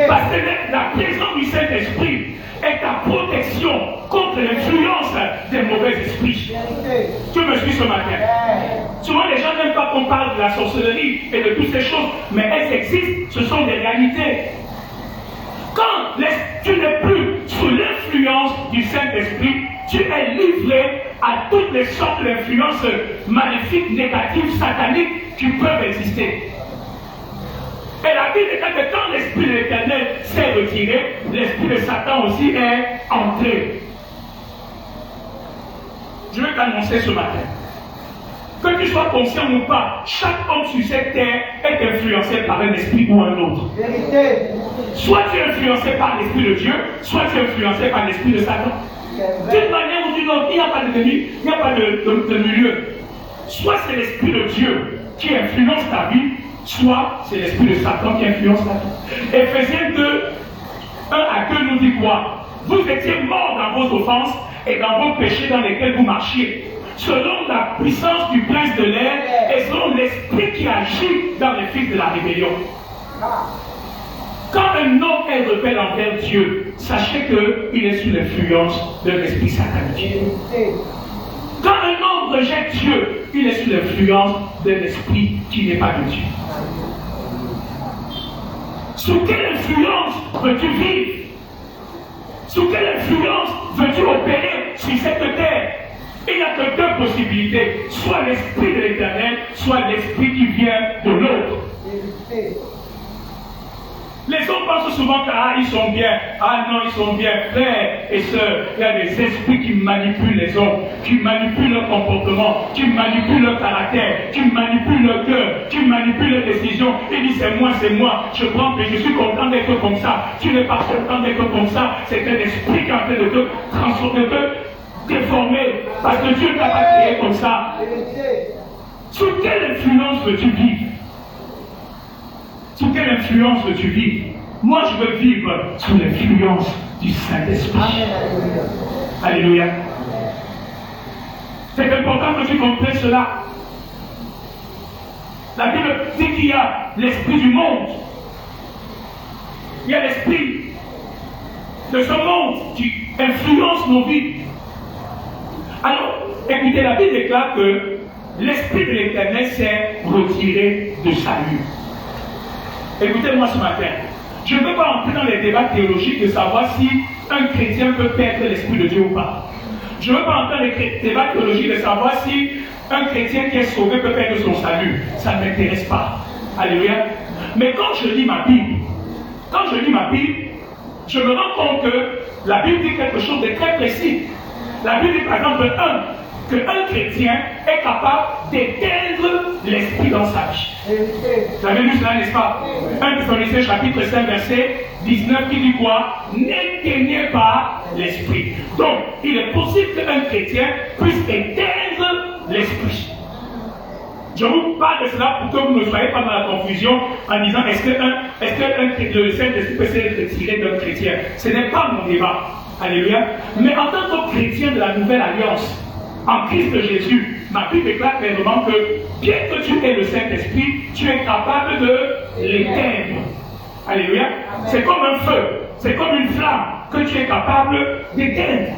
[SPEAKER 1] Parce que la présence du Saint-Esprit est ta protection contre l'influence des mauvais esprits. Tu me suis ce matin. Souvent les gens n'aiment pas qu'on parle de la sorcellerie et de toutes ces choses, mais elles existent, ce sont des réalités. Quand tu n'es plus sous l'influence du Saint-Esprit, tu es livré à toutes les sortes d'influences maléfiques, négatives, sataniques qui peuvent exister. Et la Bible dit que quand l'Esprit de l'Éternel s'est retiré, l'Esprit de Satan aussi est entré. Je vais t'annoncer ce matin Que tu sois conscient ou pas, chaque homme sur cette terre est influencé par un esprit ou un autre.
[SPEAKER 2] Vérité.
[SPEAKER 1] Soit tu es influencé par l'esprit de Dieu, soit tu es influencé par l'esprit de Satan. D'une manière ou d'une autre, il n'y a pas de demi, il n'y a pas de milieu. Soit c'est l'esprit de Dieu qui influence ta vie, soit c'est l'esprit de Satan qui influence ta vie. Éphésiens 2, 1 à 2 nous dit quoi? Vous étiez morts dans vos offenses et dans vos péchés dans lesquels vous marchiez, selon la puissance du prince de l'air et selon l'esprit qui agit dans les fils de la rébellion. Quand un homme est rebelle envers Dieu, sachez qu'il est sous l'influence de l'esprit satanique. Quand un homme rejette Dieu, il est sous l'influence de l'esprit qui n'est pas de Dieu. Sous quelle influence veux-tu vivre? Sous quelle influence veux-tu opérer sur cette terre? Il n'y a que deux possibilités, soit l'esprit de l'Éternel, soit l'esprit qui vient de l'autre. Les hommes pensent souvent qu'ils sont bien. Ah non, ils sont bien, frères et sœurs. Il y a des esprits qui manipulent les hommes, qui manipulent leur comportement, qui manipulent leur caractère, qui manipulent leur cœur, qui manipulent leurs décisions. Ils disent c'est moi, je prends, mais je suis content d'être comme ça. Tu n'es pas content d'être comme ça. C'est un esprit qui est en train de te transformer, de te déformer. Parce que Dieu ne t'a pas créé comme ça. Sous quelle influence veux-tu vivre? Sous quelle influence veux-tu vivre? Moi, je veux vivre sous l'influence du Saint-Esprit. Alléluia. C'est important que tu comprennes cela. La Bible dit qu'il y a l'esprit du monde. Il y a l'esprit de ce monde qui influence nos vies. Alors, écoutez, la Bible déclare que l'Esprit de l'Éternel s'est retiré de salut. Écoutez-moi ce matin. Je ne veux pas entrer dans les débats théologiques de savoir si un chrétien peut perdre l'Esprit de Dieu ou pas. Je ne veux pas entrer dans les débats théologiques de savoir si un chrétien qui est sauvé peut perdre son salut. Ça ne m'intéresse pas. Alléluia. Mais quand je lis ma Bible, je me rends compte que la Bible dit quelque chose de très précis. La Bible dit par exemple qu'un chrétien est capable d'éteindre l'esprit dans sa vie. Vous avez lu cela, n'est-ce pas? 1 Thessaloniciens chapitre 5 verset 19 qui dit quoi? N'éteignez pas l'esprit. Donc, il est possible qu'un chrétien puisse éteindre l'esprit. Je vous parle de cela pour que vous ne soyez pas dans la confusion en disant est-ce que le Saint-Esprit peut se retirer d'un chrétien? Ce n'est pas mon débat. Alléluia. Mais en tant que chrétien de la nouvelle alliance, en Christ Jésus, ma Bible déclare clairement que bien que tu aies le Saint-Esprit, tu es capable de l'éteindre. Alléluia. C'est comme un feu, c'est comme une flamme que tu es capable d'éteindre.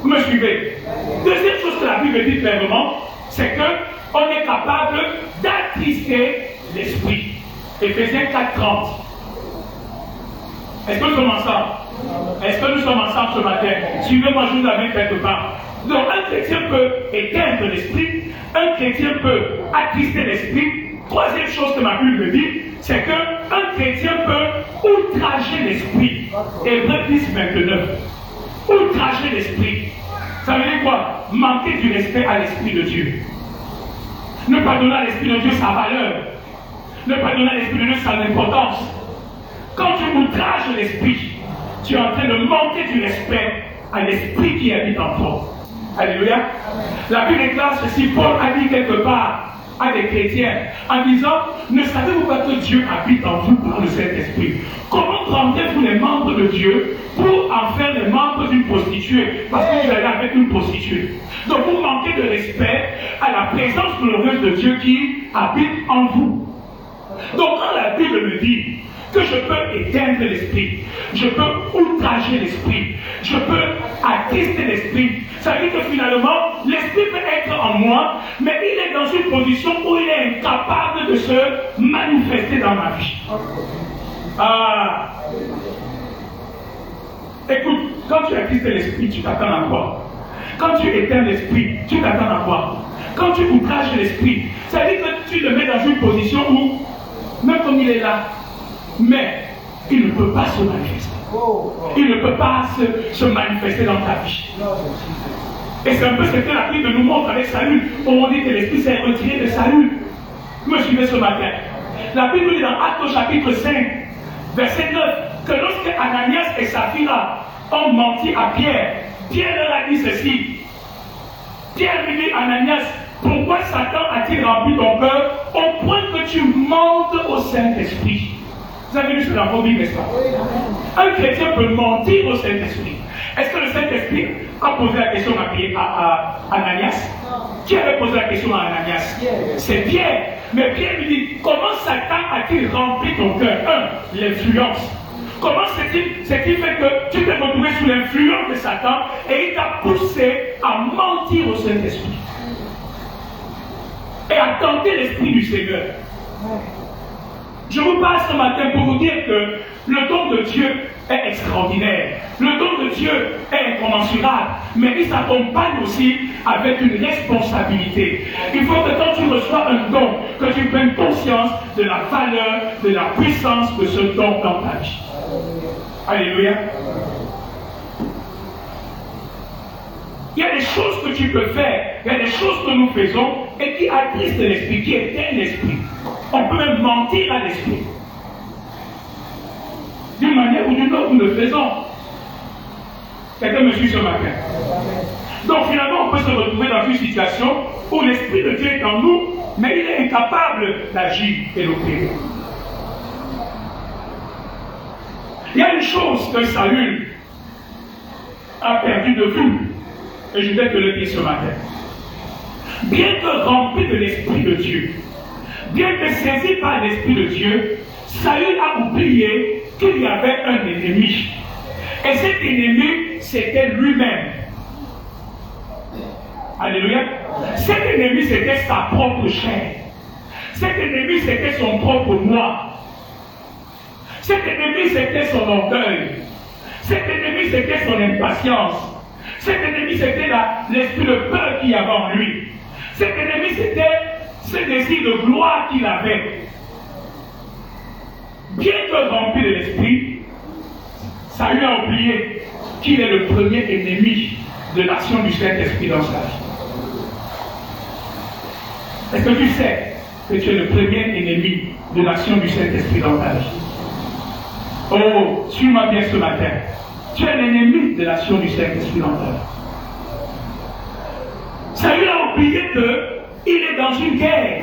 [SPEAKER 1] Vous me suivez? Deuxième chose que la Bible dit clairement, c'est qu'on est capable d'attrister l'esprit. Éphésiens 4:30. Est-ce que nous sommes ensemble? Est-ce que nous sommes ensemble ce matin? Suivez-moi, je vous amène quelque part. Donc un chrétien peut éteindre l'esprit, un chrétien peut attrister l'esprit. Troisième chose que ma Bible me dit, c'est qu'un chrétien peut outrager l'esprit. Hébreux 10:29. Outrager l'esprit. Ça veut dire quoi? Manquer du respect à l'esprit de Dieu. Ne pas donner à l'esprit de Dieu sa valeur. Ne pas donner à l'esprit de Dieu sa importance. Quand tu outrages l'esprit, tu es en train de manquer du respect à l'esprit qui habite en toi. Alléluia. La Bible déclare ceci. Paul a dit quelque part à des chrétiens en disant, ne savez-vous pas que Dieu habite en vous par le Saint-Esprit? Comment prendrez-vous les membres de Dieu pour en faire les membres d'une prostituée? Parce que vous allez avec une prostituée. Donc vous manquez de respect à la présence glorieuse de Dieu qui habite en vous. Donc quand la Bible me dit que je peux éteindre l'esprit, je peux outrager l'esprit, je peux attrister l'esprit, ça veut dire que finalement, l'esprit peut être en moi, mais il est dans une position où il est incapable de se manifester dans ma vie. Ah. Écoute, quand tu attristes l'esprit, tu t'attends à quoi? Quand tu éteins l'esprit, tu t'attends à quoi? Quand tu outrages l'esprit, ça veut dire que tu le mets dans une position où, même comme il est là, mais il ne peut pas se manifester. Il ne peut pas se manifester dans ta vie. Et c'est un peu ce que la Bible nous montre avec Saül, où on dit que l'Esprit s'est retiré de Saül. Vous me suivez ce matin? La Bible dit dans Actes au chapitre 5, verset 9, que lorsque Ananias et Saphira ont menti à Pierre, Pierre leur a dit ceci. Pierre lui dit, Ananias, pourquoi Satan a-t-il rempli ton cœur au point que tu mentes au Saint-Esprit? Vous avez lu ça dans vos Bibles, n'est-ce pas? Un chrétien peut mentir au Saint-Esprit. Est-ce que le Saint-Esprit a posé la question à Ananias? Qui avait posé la question à Ananias? C'est Pierre. Mais Pierre lui dit, comment Satan a-t-il rempli ton cœur? L'influence. Comment c'est-il fait que tu t'es retrouvé sous l'influence de Satan et il t'a poussé à mentir au Saint-Esprit et à tenter l'Esprit du Seigneur? Je vous parle ce matin pour vous dire que le don de Dieu est extraordinaire. Le don de Dieu est incommensurable, mais il s'accompagne aussi avec une responsabilité. Il faut que quand tu reçois un don, que tu prennes conscience de la valeur, de la puissance de ce don dans ta vie. Alléluia. Il y a des choses que tu peux faire, il y a des choses que nous faisons et qui attristent l'esprit, qui éteignent l'esprit. On peut même mentir à l'esprit. D'une manière ou d'une autre, nous le faisons. Quelqu'un me suit ce matin. Donc finalement, on peut se retrouver dans une situation où l'Esprit de Dieu est en nous, mais il est incapable d'agir et d'opérer. Il y a une chose que Saül a perdu de vue, et je vais te le dire ce matin. Bien que rempli de l'Esprit de Dieu, bien que saisi par l'Esprit de Dieu, Saül a oublié qu'il y avait un ennemi. Et cet ennemi, c'était lui-même. Alléluia. Cet ennemi, c'était sa propre chair. Cet ennemi, c'était son propre moi. Cet ennemi, c'était son orgueil. Cet ennemi, c'était son impatience. Cet ennemi, c'était l'esprit de peur qu'il y avait en lui. Cet ennemi, c'était ce désir de gloire qu'il avait. Bien que rempli de l'esprit, ça lui a oublié qu'il est le premier ennemi de l'action du Saint-Esprit dans sa vie. Est-ce que tu sais que tu es le premier ennemi de l'action du Saint-Esprit dans ta vie? Oh, suis-moi bien ce matin. Tu es l'ennemi de l'action du Saint-Esprit dans ta vie. Saül a oublié qu'il est dans une guerre.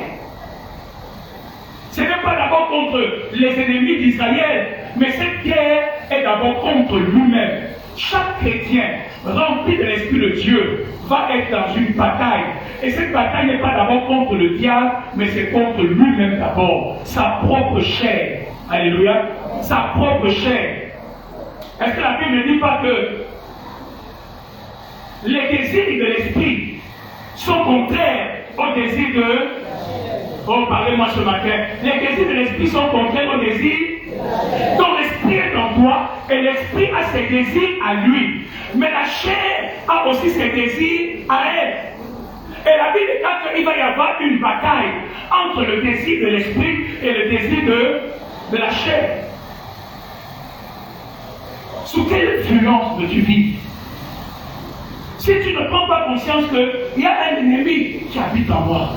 [SPEAKER 1] Ce n'est pas d'abord contre les ennemis d'Israël, mais cette guerre est d'abord contre lui-même. Chaque chrétien rempli de l'Esprit de Dieu va être dans une bataille. Et cette bataille n'est pas d'abord contre le diable, mais c'est contre lui-même d'abord. Sa propre chair. Alléluia. Sa propre chair. Est-ce que la Bible ne dit pas que les désirs de l'Esprit sont contraires aux désirs de... Oh, parlez-moi ce matin. Les désirs de l'Esprit sont contraires aux désirs. Donc l'Esprit est en toi et l'Esprit a ses désirs à lui. Mais la chair a aussi ses désirs à elle. Et la Bible dit qu'il va y avoir une bataille entre le désir de l'Esprit et le désir de la chair. Sous quelle influence veux-tu vivre? Si tu ne prends pas conscience qu'il y a un ennemi qui habite en moi.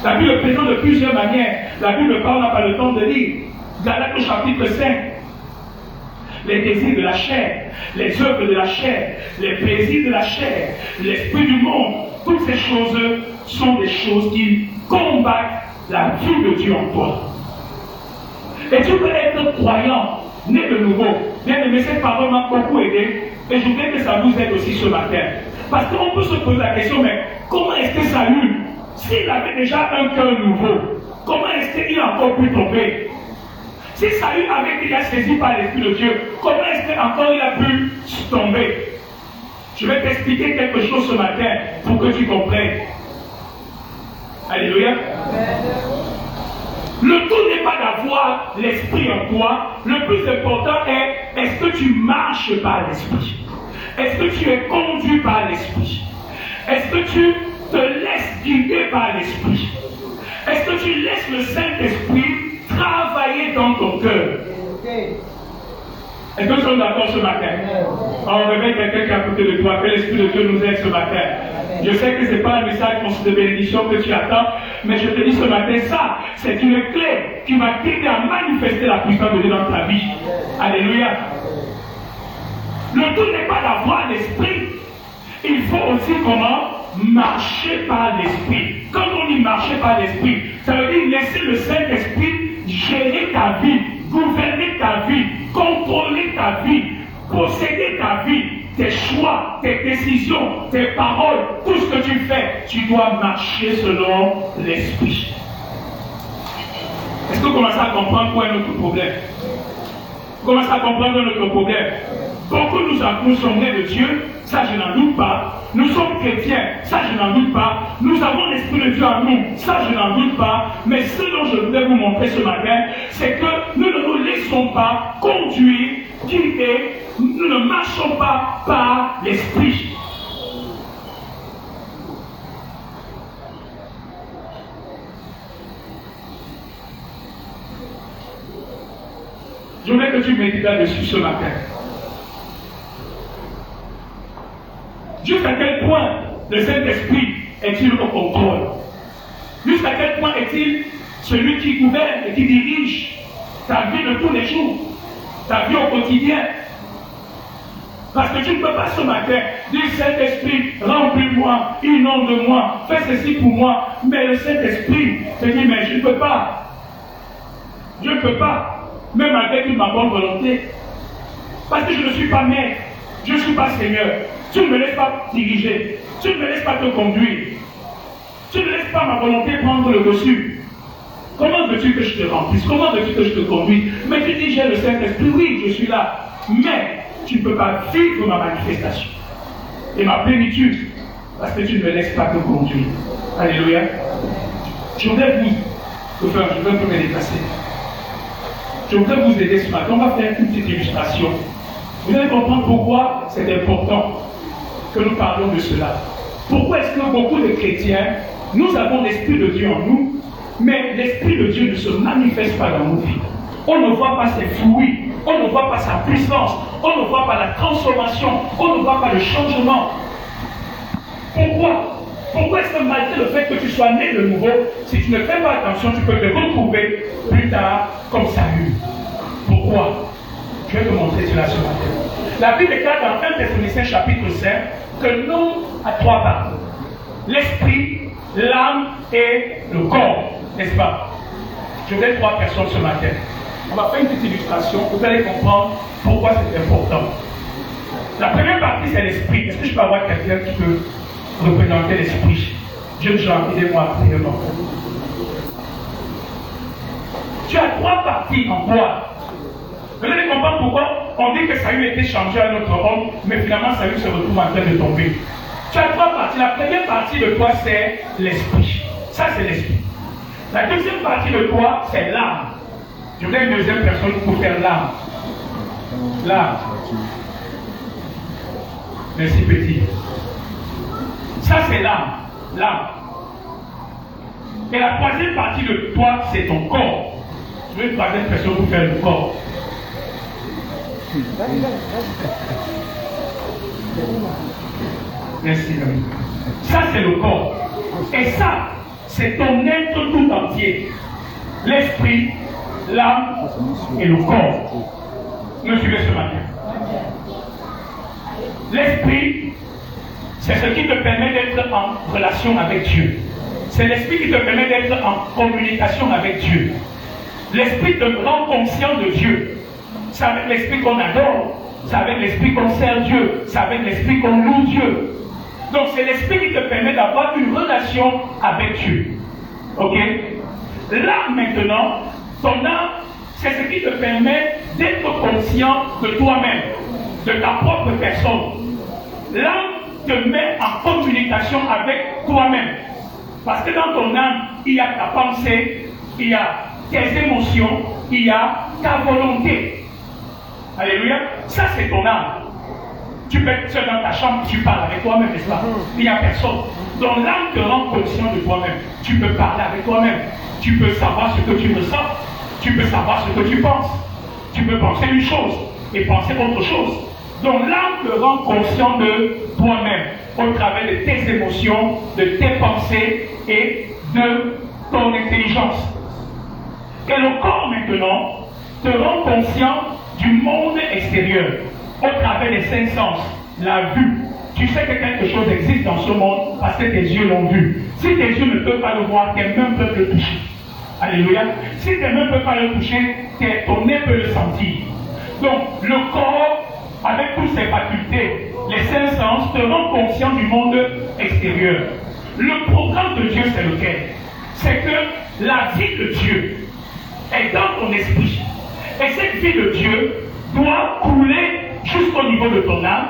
[SPEAKER 1] La Bible le présente de plusieurs manières. La Bible parle, on n'a pas le temps de lire. Galates au chapitre 5. Les désirs de la chair, les œuvres de la chair, les plaisirs de la chair, l'esprit du monde, toutes ces choses sont des choses qui combattent la vie de Dieu en toi. Et tu peux être croyant, né de nouveau. Bien aimé, cette parole m'a beaucoup aidé et je voudrais que ça vous aide aussi ce matin. Parce qu'on peut se poser la question, mais comment est-ce que Saül, s'il avait déjà un cœur nouveau, comment est-ce qu'il a encore pu tomber? Si Saül avait déjà saisi par l'Esprit de Dieu, comment est-ce qu'encore il a pu tomber? Je vais t'expliquer quelque chose ce matin pour que tu comprennes. Alléluia. Le tout n'est pas d'avoir l'Esprit en toi. Le plus important est que tu marches par l'Esprit? Est-ce que tu es conduit par l'Esprit? Est-ce que tu te laisses guider par l'Esprit? Est-ce que tu laisses le Saint-Esprit travailler dans ton cœur? Est-ce que nous sommes d'accord ce matin? On réveille quelqu'un qui est à côté de toi, que l'Esprit de Dieu nous aide ce matin. Je sais que ce n'est pas un message de bénédiction que tu attends, mais je te dis ce matin, ça, c'est une clé qui va t'aider à manifester la puissance de Dieu dans ta vie. Alléluia. Le tout n'est pas d'avoir l'Esprit. Il faut aussi comment? Marcher par l'Esprit. Quand on dit marcher par l'Esprit, ça veut dire laisser le Saint-Esprit gérer ta vie, gouverner ta vie, contrôler ta vie, posséder ta vie, tes choix, tes décisions, tes paroles, tout ce que tu fais, tu dois marcher selon l'Esprit. Est-ce que vous commencez à comprendre quoi est notre problème? Vous commencez à comprendre notre problème? Beaucoup nous sommes nés de Dieu, ça je n'en doute pas. Nous sommes chrétiens, ça je n'en doute pas. Nous avons l'Esprit de Dieu en nous, ça je n'en doute pas. Mais ce dont je voudrais vous montrer ce matin, c'est que nous ne nous laissons pas conduire, guider, nous ne marchons pas par l'Esprit. Je voudrais que tu médites là-dessus ce matin. Jusqu'à quel point le Saint-Esprit est-il au contrôle? Jusqu'à quel point est-il celui qui gouverne et qui dirige ta vie de tous les jours, ta vie au quotidien? Parce que tu ne peux pas ce matin dire Saint-Esprit, remplis-moi, inonde-moi, fais ceci pour moi. Mais le Saint-Esprit te dit, mais je ne peux pas. Je ne peux pas, même malgré toute ma bonne volonté. Parce que je ne suis pas maître, je ne suis pas Seigneur. Tu ne me laisses pas diriger. Tu ne me laisses pas te conduire. Tu ne laisses pas ma volonté prendre le dessus. Comment veux-tu que je te remplisse? Comment veux-tu que je te conduise? Mais tu dis, j'ai le Saint-Esprit, oui, je suis là. Mais tu ne peux pas vivre ma manifestation et ma plénitude parce que tu ne me laisses pas te conduire. Alléluia. Je voudrais vous me déplacer. Je voudrais vous aider ce matin. On va faire une petite illustration. Vous allez comprendre pourquoi c'est important que nous parlons de cela. Pourquoi est-ce que beaucoup de chrétiens, nous avons l'Esprit de Dieu en nous, mais l'Esprit de Dieu ne se manifeste pas dans nos vies. On ne voit pas ses fruits, on ne voit pas sa puissance, on ne voit pas la transformation, on ne voit pas le changement. Pourquoi? Pourquoi est-ce que malgré le fait que tu sois né de nouveau, si tu ne fais pas attention, tu peux te retrouver plus tard comme Saül? Pourquoi? Je vais te montrer cela ce matin. La Bible déclare dans 1 Thessaloniciens chapitre 5 que l'homme a trois parties. L'esprit, l'âme et le corps, n'est-ce pas? Je vais trois personnes ce matin. On va faire une petite illustration, vous allez comprendre pourquoi c'est important. La première partie, c'est l'esprit. Est-ce que je peux avoir quelqu'un qui peut représenter l'esprit? Jeunes gens, aidez-moi prièrement. Tu as trois parties en toi. Vous allez comprendre pourquoi on dit que Saül était changé à un autre homme, mais finalement Saül se retrouve en train de tomber. Tu as trois parties. La première partie de toi, c'est l'esprit. Ça, c'est l'esprit. La deuxième partie de toi, c'est l'âme. Je voudrais une deuxième personne pour faire l'âme. L'âme. Merci, petit. Ça, c'est l'âme. L'âme. Et la troisième partie de toi, c'est ton corps. Je veux une troisième personne pour faire le corps. Merci. Ça, c'est le corps. Et ça, c'est ton être tout entier. L'esprit, l'âme et le corps. Me suivez ce matin. L'esprit, c'est ce qui te permet d'être en relation avec Dieu. C'est l'esprit qui te permet d'être en communication avec Dieu. L'esprit te rend conscient de Dieu. C'est avec l'esprit qu'on adore. C'est avec l'esprit qu'on sert Dieu. C'est avec l'esprit qu'on loue Dieu. Donc c'est l'esprit qui te permet d'avoir une relation avec Dieu. Ok? L'âme maintenant, ton âme, c'est ce qui te permet d'être conscient de toi-même, de ta propre personne. L'âme te met en communication avec toi-même. Parce que dans ton âme, il y a ta pensée, il y a tes émotions, il y a ta volonté. Alléluia. Ça, c'est ton âme. Tu peux être seul dans ta chambre, tu parles avec toi-même, n'est-ce pas? Il n'y a personne. Donc l'âme te rend conscient de toi-même. Tu peux parler avec toi-même. Tu peux savoir ce que tu ressens. Tu peux savoir ce que tu penses. Tu peux penser une chose. et penser autre chose. Donc l'âme te rend conscient de toi-même au travers de tes émotions, de tes pensées et de ton intelligence. Et le corps maintenant te rend conscient du monde extérieur au travers des 5 sens, la vue. Tu sais que quelque chose existe dans ce monde parce que tes yeux l'ont vu. Si tes yeux ne peuvent pas le voir, tes mains peuvent le toucher. Alléluia. Si tes mains ne peuvent pas le toucher, ton nez peut le sentir. Donc le corps, avec toutes ses facultés, les 5 sens, te rend conscient du monde extérieur. Le programme de Dieu, c'est lequel? C'est que la vie de Dieu est dans ton esprit. Et cette vie de Dieu doit couler jusqu'au niveau de ton âme.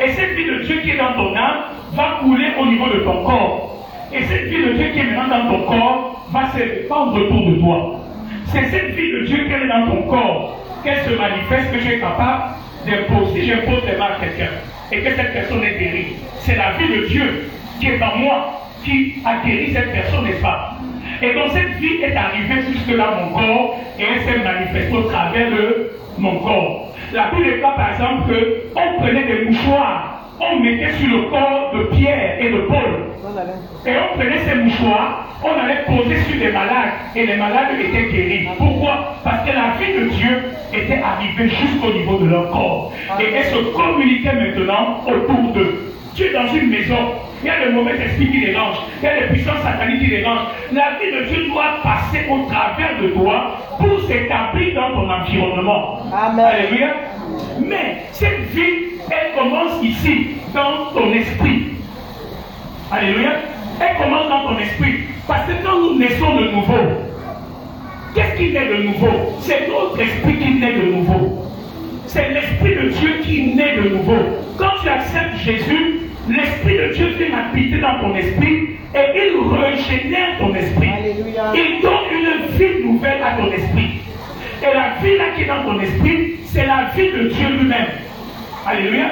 [SPEAKER 1] Et cette vie de Dieu qui est dans ton âme va couler au niveau de ton corps. Et cette vie de Dieu qui est maintenant dans ton corps va se répandre autour de toi. C'est cette vie de Dieu qui est dans ton corps qu'elle se manifeste, que tu es capable d'imposer. Si j'impose les mains à quelqu'un et que cette personne est guérie, c'est la vie de Dieu qui est en moi qui a guéri cette personne, n'est-ce pas? Et donc cette vie est arrivée jusque là mon corps et elle s'est manifestée au travers de mon corps. La Bible est là par exemple qu'on prenait des mouchoirs, on mettait sur le corps de Pierre et de Paul. Et on prenait ces mouchoirs, on allait poser sur des malades et les malades étaient guéris. Pourquoi? Parce que la vie de Dieu était arrivée jusqu'au niveau de leur corps. Et elle se communiquait maintenant autour d'eux. Tu es dans une maison, il y a le mauvais esprit qui dérange, il y a les puissances sataniques qui dérangent. La vie de Dieu doit passer au travers de toi pour s'établir dans ton environnement. Amen. Alléluia. Mais cette vie, elle commence ici, dans ton esprit. Alléluia. Elle commence dans ton esprit. Parce que quand nous naissons de nouveau, qu'est-ce qui naît de nouveau? C'est notre esprit qui naît de nouveau. C'est l'Esprit de Dieu qui naît de nouveau. Quand tu acceptes Jésus, l'Esprit de Dieu vient habiter dans ton esprit et il régénère ton esprit. Alléluia. Il donne une vie nouvelle à ton esprit. Et la vie là qui est dans ton esprit, c'est la vie de Dieu lui-même. Alléluia.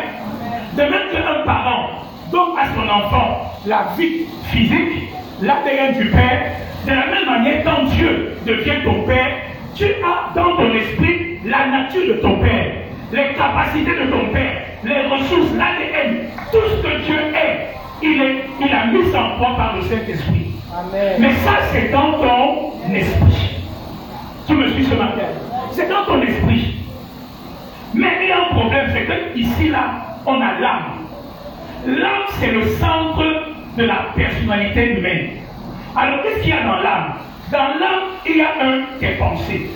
[SPEAKER 1] De même qu'un parent donne à son enfant la vie physique, l'ADN du Père, de la même manière, quand Dieu devient ton Père, tu as dans ton esprit la nature de ton Père, les capacités de ton Père, les ressources, l'ADN, tout ce que Dieu est, il a mis en toi par le Saint-Esprit. Mais ça, c'est dans ton esprit. Tu me suis ce matin? C'est dans ton esprit. Mais il y a un problème, c'est que ici, là, on a l'âme. L'âme, c'est le centre de la personnalité humaine. Alors, qu'est-ce qu'il y a dans l'âme? Dans l'âme, il y a tes pensées.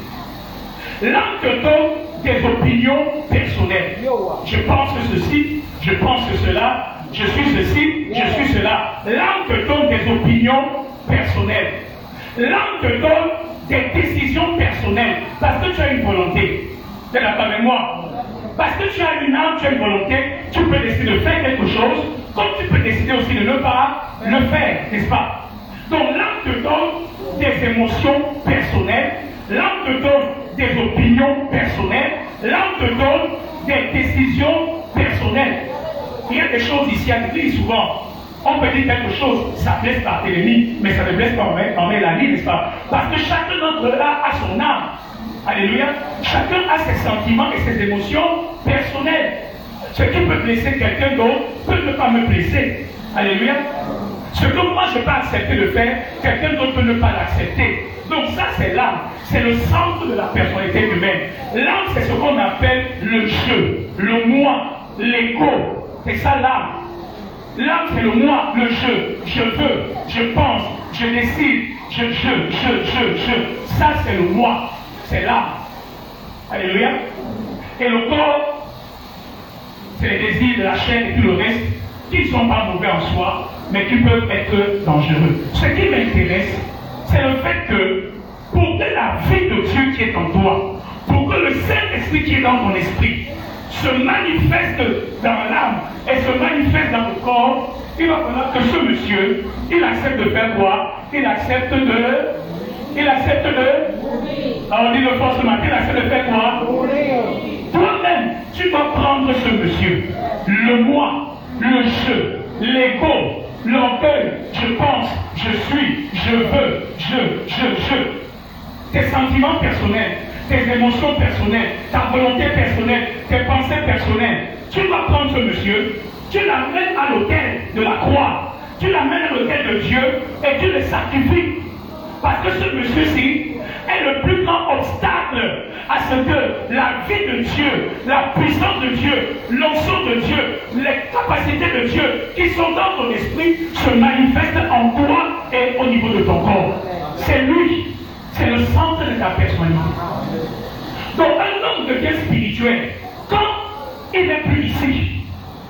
[SPEAKER 1] L'âme te donne des opinions personnelles. Je pense que ceci, je pense que cela, je suis ceci, je suis cela. L'âme te donne des opinions personnelles. L'âme te donne des décisions personnelles. Parce que tu as une volonté. Tu es d'accord avec moi? Parce que tu as une âme, tu as une volonté, tu peux décider de faire quelque chose, comme tu peux décider aussi de ne pas le faire, n'est-ce pas? Donc l'âme te donne des émotions personnelles, l'âme te donne des opinions personnelles, l'âme te donne des décisions personnelles. Il y a des choses ici à dire souvent. On peut dire quelque chose, ça blesse Barthélemy, mais ça ne blesse pas en Mélanie, n'est-ce pas? Parce que chacun d'entre eux a son âme. Alléluia. Chacun a ses sentiments et ses émotions personnelles. Ce qui peut blesser quelqu'un d'autre peut ne pas me blesser. Alléluia. Ce que moi je peux accepter de faire, quelqu'un d'autre peut ne pas l'accepter. Donc ça c'est l'âme. C'est le centre de la personnalité humaine. L'âme c'est ce qu'on appelle le je, le moi, l'ego. C'est ça l'âme. L'âme c'est le moi, le je veux, je pense, je décide, je. Ça c'est le moi. C'est l'âme. Alléluia. Et le corps, c'est les désirs de la chair et tout le reste, qui ne sont pas mauvais en soi, mais qui peuvent être dangereux. Ce qui m'intéresse, c'est le fait que pour que la vie de Dieu qui est en toi, pour que le Saint-Esprit qui est dans ton esprit se manifeste dans l'âme et se manifeste dans le corps, il va falloir que ce monsieur, il accepte de faire quoi? Il accepte de... Alors on dit le force ce matin, il accepte de faire quoi? Toi-même, tu dois prendre ce monsieur, le moi, le je, l'ego, l'orgueil, je pense, je suis, je veux, je. Tes sentiments personnels, tes émotions personnelles, ta volonté personnelle, tes pensées personnelles. Tu vas prendre ce monsieur, tu l'amènes à l'autel de la croix, tu l'amènes à l'autel de Dieu et tu le sacrifies. Parce que ce monsieur-ci est le plus grand obstacle à ce que la vie de Dieu, la puissance de Dieu, l'onction de Dieu, les capacités de Dieu qui sont dans ton esprit se manifestent en toi et au niveau de ton corps. C'est lui, c'est le centre de ta personnalité. Donc un homme de Dieu spirituel, quand il n'est plus ici,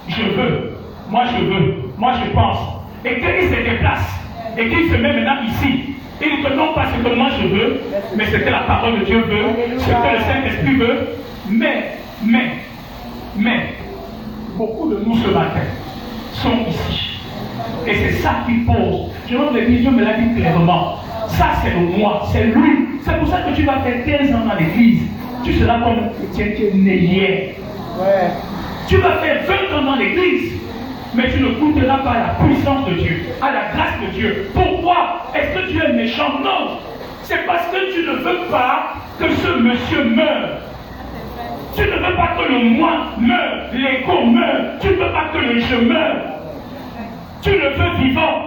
[SPEAKER 1] je veux, moi je pense, et qu'il se déplace, et qu'il se met maintenant ici, il dit que non pas ce que moi je veux, mais ce que la parole de Dieu veut, ce que le Saint-Esprit veut, mais, beaucoup de nous ce matin sont ici. Et c'est ça qui pose. Je veux le dire, Dieu me l'a dit clairement. Ça c'est le moi, c'est lui. C'est pour ça que tu vas faire 15 ans dans l'église. Tu seras comme un chrétien qui est né hier. Ouais. Tu vas faire 20 ans dans l'église. Mais tu ne goûteras pas à la puissance de Dieu, à la grâce de Dieu. Pourquoi? Est-ce que tu es méchant? Non. C'est parce que tu ne veux pas que ce monsieur meure. Tu ne veux pas que le moi meure, l'ego meure. Tu ne veux pas que le je meure. Tu le veux vivant.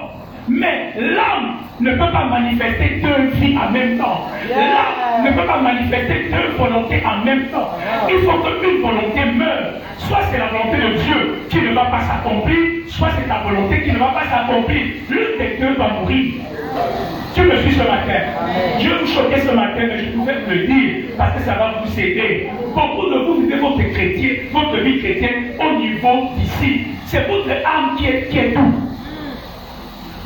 [SPEAKER 1] Mais l'âme ne peut pas manifester deux vies en même temps. L'âme ne peut pas manifester deux volontés en même temps. Il faut qu'une volonté meure. Soit c'est la volonté de Dieu qui ne va pas s'accomplir, soit c'est ta volonté qui ne va pas s'accomplir. L'une des deux va mourir. Tu me suis ce matin. Dieu vous choquait ce matin, mais je pouvais vous le dire parce que ça va vous aider. Beaucoup de vous vivez votre vie chrétienne au niveau d'ici. C'est votre âme qui est tout.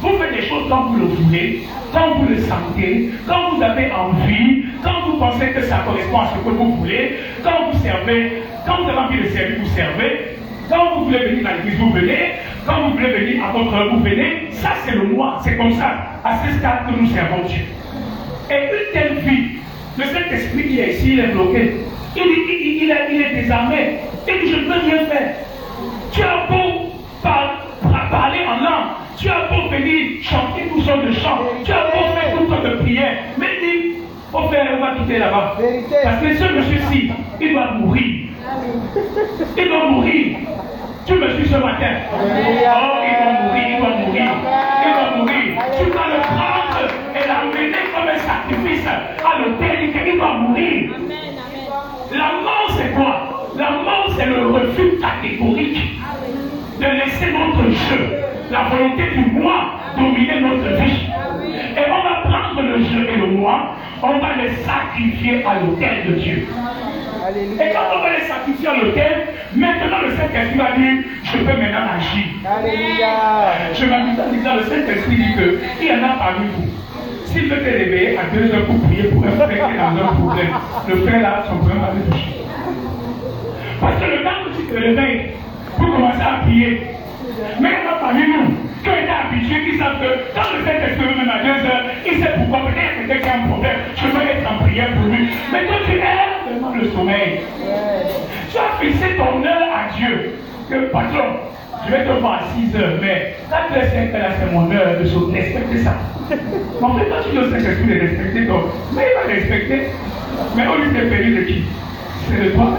[SPEAKER 1] Vous faites des choses quand vous le voulez, quand vous le sentez, quand vous avez envie, quand vous pensez que ça correspond à ce que vous voulez, quand vous servez, quand vous avez envie de servir, vous servez, quand vous voulez venir à l'église, vous venez, quand vous voulez venir à votre heure, vous venez. Ça, c'est le moi, c'est comme ça, à ce stade que nous servons Dieu. Et une telle vie, le Saint-Esprit qui est ici, il est bloqué. Il est désarmé. Il dit, je ne peux rien faire. Tu as beau parler en langue, tu as beau venir chanter tout sortes de chants, tu as beau faire toutes sortes de prières, mais il dit, on va quitter là-bas. Parce que ce monsieur-ci, il doit mourir. Il doit mourir. Tu me suis ce matin. Oh, il doit mourir. Tu dois le prendre et l'amener comme un sacrifice à l'autel. Il doit mourir. La mort, c'est quoi? La mort, c'est le refus catégorique de laisser notre jeu, la volonté du moi, dominer notre vie. Et on va prendre le jeu et le moi, on va les sacrifier à l'autel de Dieu. Et quand on va les sacrifier à l'autel, maintenant le Saint-Esprit va dire, je peux maintenant agir. Alléluia. Je m'amuse à dire ça, le Saint-Esprit dit qu'il y en a parmi vous. S'il veut te réveiller à 2 heures pour prier pour un frère qui est dans un problème, le frère là, son problème va le toucher. Parce que le temps que tu te réveilles pour commencer à prier, mais il y en a parmi nous qui ont été habitués, qui savent que quand le Saint-Esprit même à 2 heures, il sait pourquoi, peut-être quelqu'un qui a un problème, je veux être en prière pour lui. Mais toi tu aimes vraiment le sommeil. Tu as fixé ton heure à Dieu. Que patron, je vais te voir à 6 heures, mais quand tu es 5 heures, c'est mon heure de sauter, respecter ça. En fait, quand tu dis au Saint-Esprit de respecter toi, mais il va respecter. Mais au lieu de payer de qui? C'est de toi.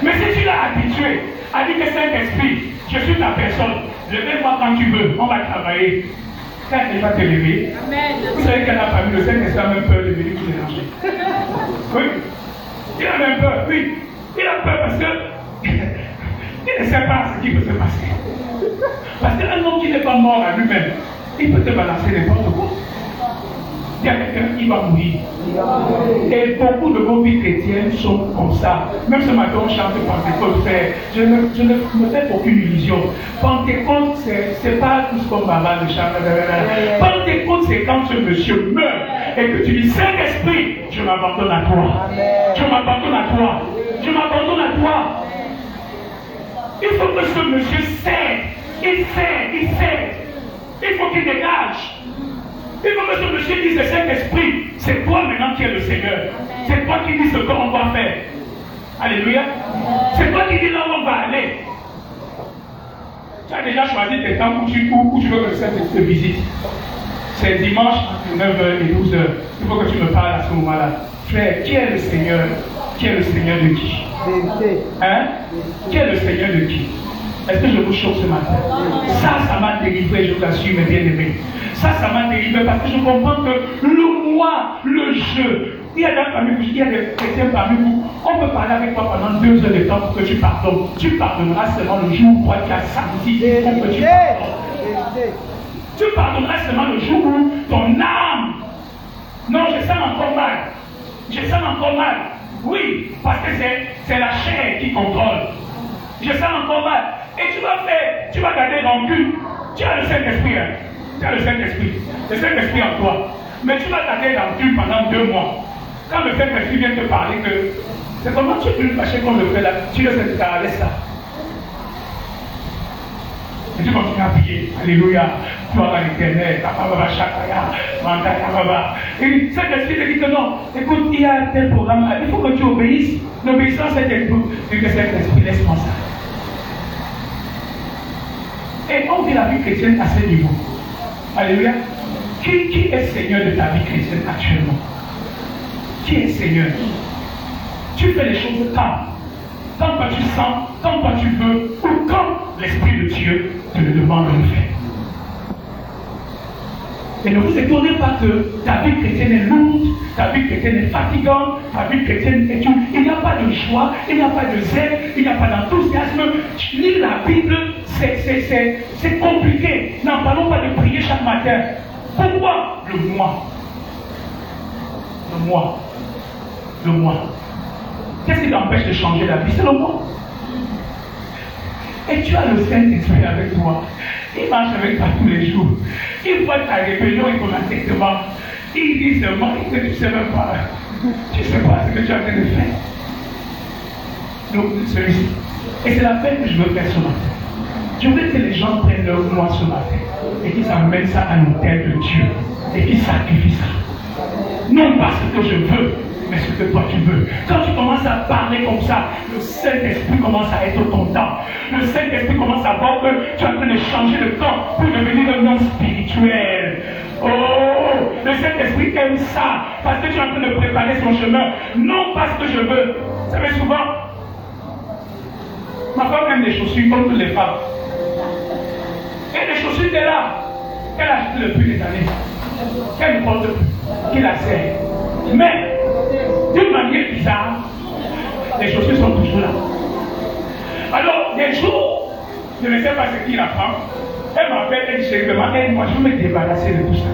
[SPEAKER 1] Mais si tu l'as habitué à dire que Saint-Esprit, je suis ta personne, lève-moi quand tu veux, on va travailler. Quand il va te lever, vous savez qu'il y en a parmi le Saint-Esprit a même peur de venir vous déranger. Oui, il a même peur, oui. Il a peur parce que il ne sait pas ce qui peut se passer. Parce qu'un homme qui n'est pas mort à lui-même, il peut te balancer n'importe quoi. Il y a quelqu'un qui va mourir. Et beaucoup de vos vies chrétiennes sont comme ça. Même ce matin, on chante Pentecôte, frère. Je ne me fais aucune illusion. Pentecôte, c'est pas tout ce qu'on va de chanter. Pentecôte, c'est quand ce monsieur meurt et que tu dis, Saint-Esprit, je m'abandonne à toi. Je m'abandonne à toi. Je m'abandonne à toi. Il faut que ce monsieur cède. Il cède. Il faut qu'il dégage. Il faut que ce monsieur dise, Saint-Esprit, c'est toi maintenant qui es le Seigneur. C'est toi qui dis ce qu'on va faire. Alléluia. C'est toi qui dis là où on va aller. Tu as déjà choisi tes temps où tu veux que le Saint-Esprit te visite. C'est dimanche entre 9h et 12h. Il faut que tu me parles à ce moment-là. Frère, qui est le Seigneur? Qui est le Seigneur de qui? Hein? Qui est le Seigneur de qui? Est-ce que je vous choque ce matin? Ça m'a délivré, je vous assure, mes bien-aimés. Ça m'a délivré parce que je comprends que le moi, le je. Il y a des chrétiens parmi vous. On peut parler avec toi pendant 2 heures de temps pour que tu pardonnes. Tu pardonneras seulement le jour où tu as senti pour que tu pardonnes. Tu pardonneras seulement le jour où ton âme. Non, je sens encore mal. Je sens encore mal. Oui, parce que c'est la chair qui contrôle. Je sens encore mal. Et tu vas garder rancune. Tu as le Saint-Esprit. Hein? Tu as le Saint-Esprit. Le Saint-Esprit en toi. Mais tu vas garder rancune pendant 2 mois. Quand le Saint-Esprit vient te parler que c'est comment tu peux le fâcher comme le fait là, tu le sais, laisse ça. Et tu continues à prier. Alléluia. Gloire à l'Éternel. Et Saint-Esprit te dit que non. Écoute, il y a un tel programme. Il faut que tu obéisses. L'obéissance est un peu. Et que Saint-Esprit laisse-moi ça. Et on vit la vie chrétienne à ce niveau. Alléluia. Qui est Seigneur de ta vie chrétienne actuellement? Qui est Seigneur? Tu fais les choses quand tu sens, quand tu veux, ou quand l'Esprit de Dieu te le demande de le faire. Et ne vous étonnez pas que ta vie chrétienne est lourde, ta vie chrétienne est fatigante, ta vie chrétienne est dure. Il n'y a pas de joie, il n'y a pas de zèle, il n'y a pas d'enthousiasme. Lire la Bible, c'est compliqué. N'en parlons pas de prier chaque matin. Pourquoi? Le moi. Le moi. Le moi. Qu'est-ce qui t'empêche de changer la vie? C'est le moi. Et tu as le Saint-Esprit avec toi. Il marche avec toi tous les jours. Il voit ta rébellion et ton entêtement. Il dit seulement que tu ne sais même pas. Tu ne sais pas ce que tu as fait de faire. Donc, celui-ci. Et c'est la peine que je veux faire ce matin. Je veux que les gens prennent leur moi ce matin et qu'ils amènent ça à l'autel de Dieu et qu'ils sacrifient ça. Non pas ce que je veux, mais ce que toi tu veux. Quand tu commences à parler comme ça, le Saint-Esprit commence à être content. Le Saint-Esprit commence à voir que tu es en train de changer le temps pour devenir un homme spirituel. Oh, le Saint-Esprit aime ça parce que tu es en train de préparer son chemin. Non pas ce que je veux. Vous savez souvent, ma femme aime les chaussures comme toutes les femmes. Et les chaussures qu'elle a, qu'elle a achetées depuis des années, qu'elle ne porte plus, qu'elle a serre. Mais, d'une manière bizarre, les chaussures sont toujours là. Alors, des jours, je ne sais pas ce qu'il apprend. Elle m'appelle, elle dit, chérie, moi je veux me débarrasser de tout ça.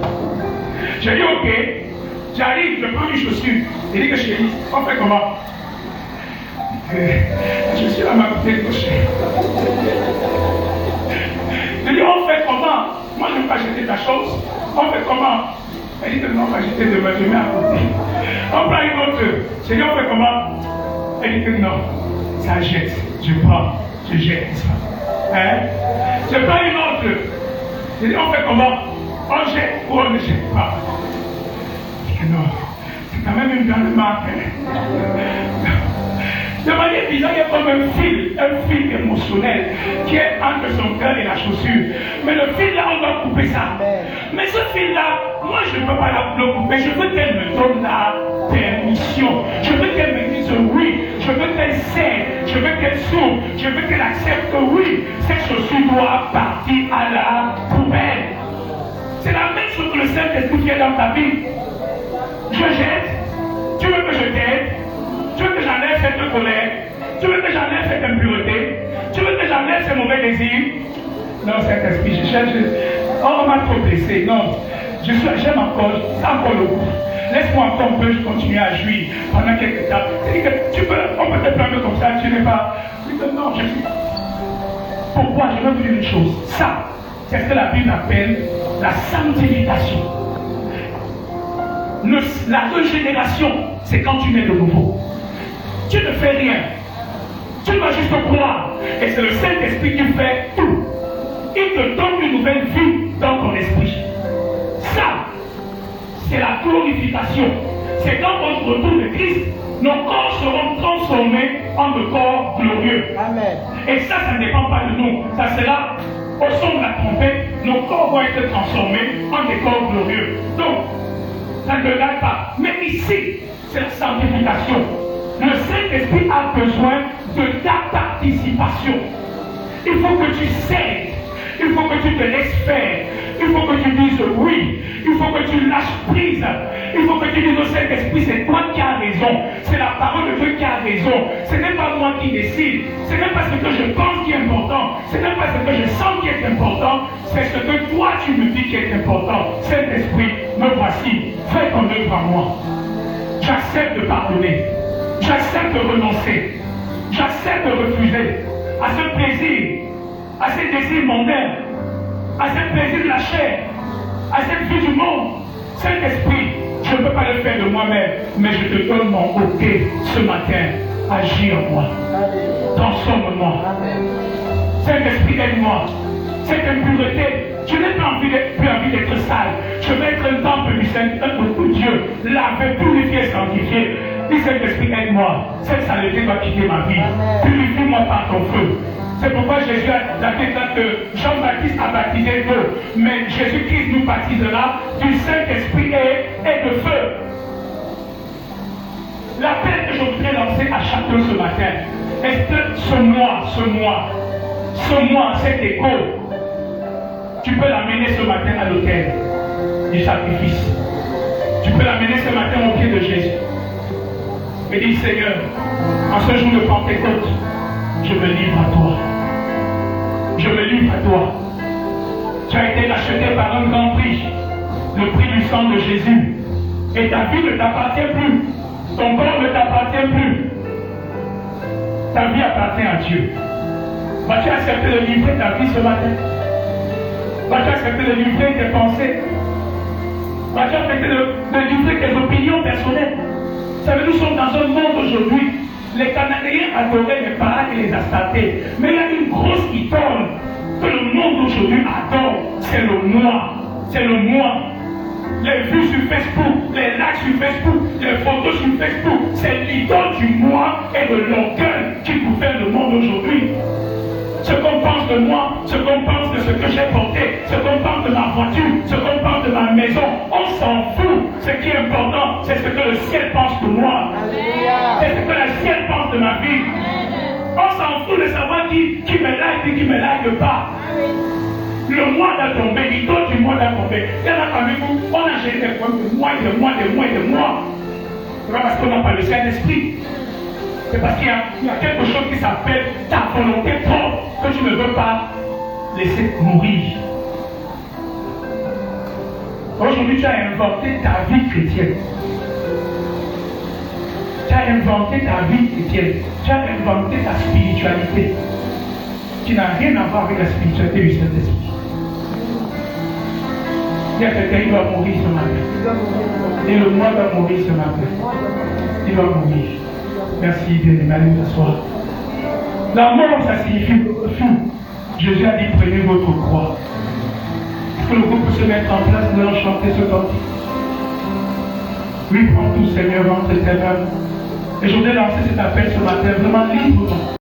[SPEAKER 1] Je dis, ok, j'arrive, je prends une chaussure. Elle dit que chérie, on fait comment? Je suis à ma côté gauche. Je dis, on fait comment? Moi, je ne veux pas jeter ta chose. On fait comment? Elle dit que non, on va jeter demain, je mets à côté. On prend une autre. Je dis, on fait comment? Elle dit que non, ça jette. Je prends, je jette. Hein? Je prends une autre. Je dis, on fait comment? On jette ou on ne jette pas? Je dis que non, c'est quand même une grande marque. Hein? De manière bizarre, il y a comme un fil émotionnel qui est entre son cœur et la chaussure. Mais le fil là, on doit couper ça. Mais ce fil là, moi je ne peux pas le couper. Je veux qu'elle me donne la permission. Je veux qu'elle me dise oui. Je veux qu'elle cède. Je veux qu'elle s'ouvre. Je veux qu'elle accepte que oui, cette chaussure doit partir à la poubelle. C'est la même chose que le Saint-Esprit fait dans ta vie. Je jette. Tu veux que je t'aide? Tu veux que j'enlève cette colère? Tu veux que j'enlève cette impureté? Tu veux que j'enlève ces mauvais désirs? Non, Saint-Esprit, je cherche. Oh, on m'a trop blessé. Non, j'aime encore, c'est encore le goût. Laisse-moi encore un peu continuer à jouir pendant quelques temps. On peut te prendre comme ça, tu n'es pas. Non, je suis. Pourquoi? Je veux vous dire une chose. Ça, c'est ce que la Bible appelle la sanctification. La régénération, c'est quand tu nais de nouveau. Tu ne fais rien. Tu dois juste croire. Et c'est le Saint-Esprit qui fait tout. Il te donne une nouvelle vie dans ton esprit. Ça, c'est la glorification. C'est quand on se retourne de Christ, nos corps seront transformés en de corps glorieux. Amen. Et ça ne dépend pas de nous. Ça sera au son de la trompette, nos corps vont être transformés en des corps glorieux. Donc, ça ne regarde pas. Mais ici, c'est la sanctification. Le Saint-Esprit a besoin de ta participation. Il faut que tu cèdes. Il faut que tu te laisses faire. Il faut que tu dises oui. Il faut que tu lâches prise. Il faut que tu dises au Saint-Esprit, c'est toi qui as raison. C'est la parole de Dieu qui a raison. Ce n'est pas moi qui décide. Ce n'est pas ce que je pense qui est important. Ce n'est pas ce que je sens qui est important. C'est ce que toi tu me dis qui est important. Saint-Esprit, me voici. Fais ton œuvre à moi. J'accepte de pardonner. J'accepte de renoncer. J'accepte de refuser à ce plaisir, à ces désirs mondains, à ce plaisir de la chair, à cette vie du monde. Saint-Esprit, je ne peux pas le faire de moi-même, mais je te donne mon OK ce matin. Agis en moi. Transforme-moi. Saint-Esprit, aide-moi. Cette impureté, je n'ai plus envie d'être sale. Je veux être un temple du Saint-Esprit de Dieu, lavé, purifié, sanctifié. Dis Saint-Esprit, aide-moi. Cette saleté va quitter ma vie. Purifie-moi par ton feu. C'est pourquoi Jésus a que Jean-Baptiste a baptisé d'eau. Mais Jésus-Christ nous baptisera du Saint-Esprit et de feu. L'appel que je voudrais lancer à chacun ce matin, est-ce que ce mois, cet écho, tu peux l'amener ce matin à l'autel du sacrifice. Tu peux l'amener ce matin au pied de Jésus. Et dis Seigneur, en ce jour de Pentecôte, je me livre à toi. Je me livre à toi. Tu as été acheté par un grand prix, le prix du sang de Jésus. Et ta vie ne t'appartient plus. Ton corps ne t'appartient plus. Ta vie appartient à Dieu. Vas-tu accepter de livrer ta vie ce matin? Vas-tu accepter de livrer tes pensées? Vas-tu accepter de livrer tes opinions personnelles? Vous savez, nous sommes dans un monde aujourd'hui. Les Canadiens adoraient les parades et les Astartés. Mais il y a une grosse icône que le monde aujourd'hui adore. C'est le moi. C'est le moi. Les vues sur Facebook, les likes sur Facebook, les photos sur Facebook. C'est l'idole du moi et de l'orgueil qui gouverne le monde aujourd'hui. Ce qu'on pense de moi, ce qu'on pense de ce que j'ai porté, ce qu'on pense de ma voiture, ce qu'on pense de ma maison, on s'en fout. Ce qui est important, c'est ce que le ciel pense de moi. C'est ce que le ciel pense de ma vie. On s'en fout de savoir qui me like et qui me like pas. Le mois doit tomber, l'idole du mois doit tomber. Il y en a parmi vous, on a géré des problèmes de mois et de mois et de mois et de mois. C'est pas parce qu'on n'a pas le Saint-Esprit. C'est parce qu'il y a quelque chose qui s'appelle ta volonté propre que tu ne veux pas laisser mourir. Aujourd'hui, tu as inventé ta vie chrétienne. Tu as inventé ta vie chrétienne. Tu as inventé ta spiritualité qui n'a rien à voir avec la spiritualité du Saint-Esprit. Il y a quelqu'un qui doit mourir ce matin. Et le moi doit mourir ce matin. Il doit mourir. Merci, bien-aimé, allez vous asseoir. La mort, ça signifie fou. Jésus a dit, prenez votre croix. Est-ce que le groupe peut se mettre en place, nous allons chanter ce cantique. Oui, prends tout, Seigneur, entre tes mains. Et je voudrais lancer cet appel ce matin, vraiment libre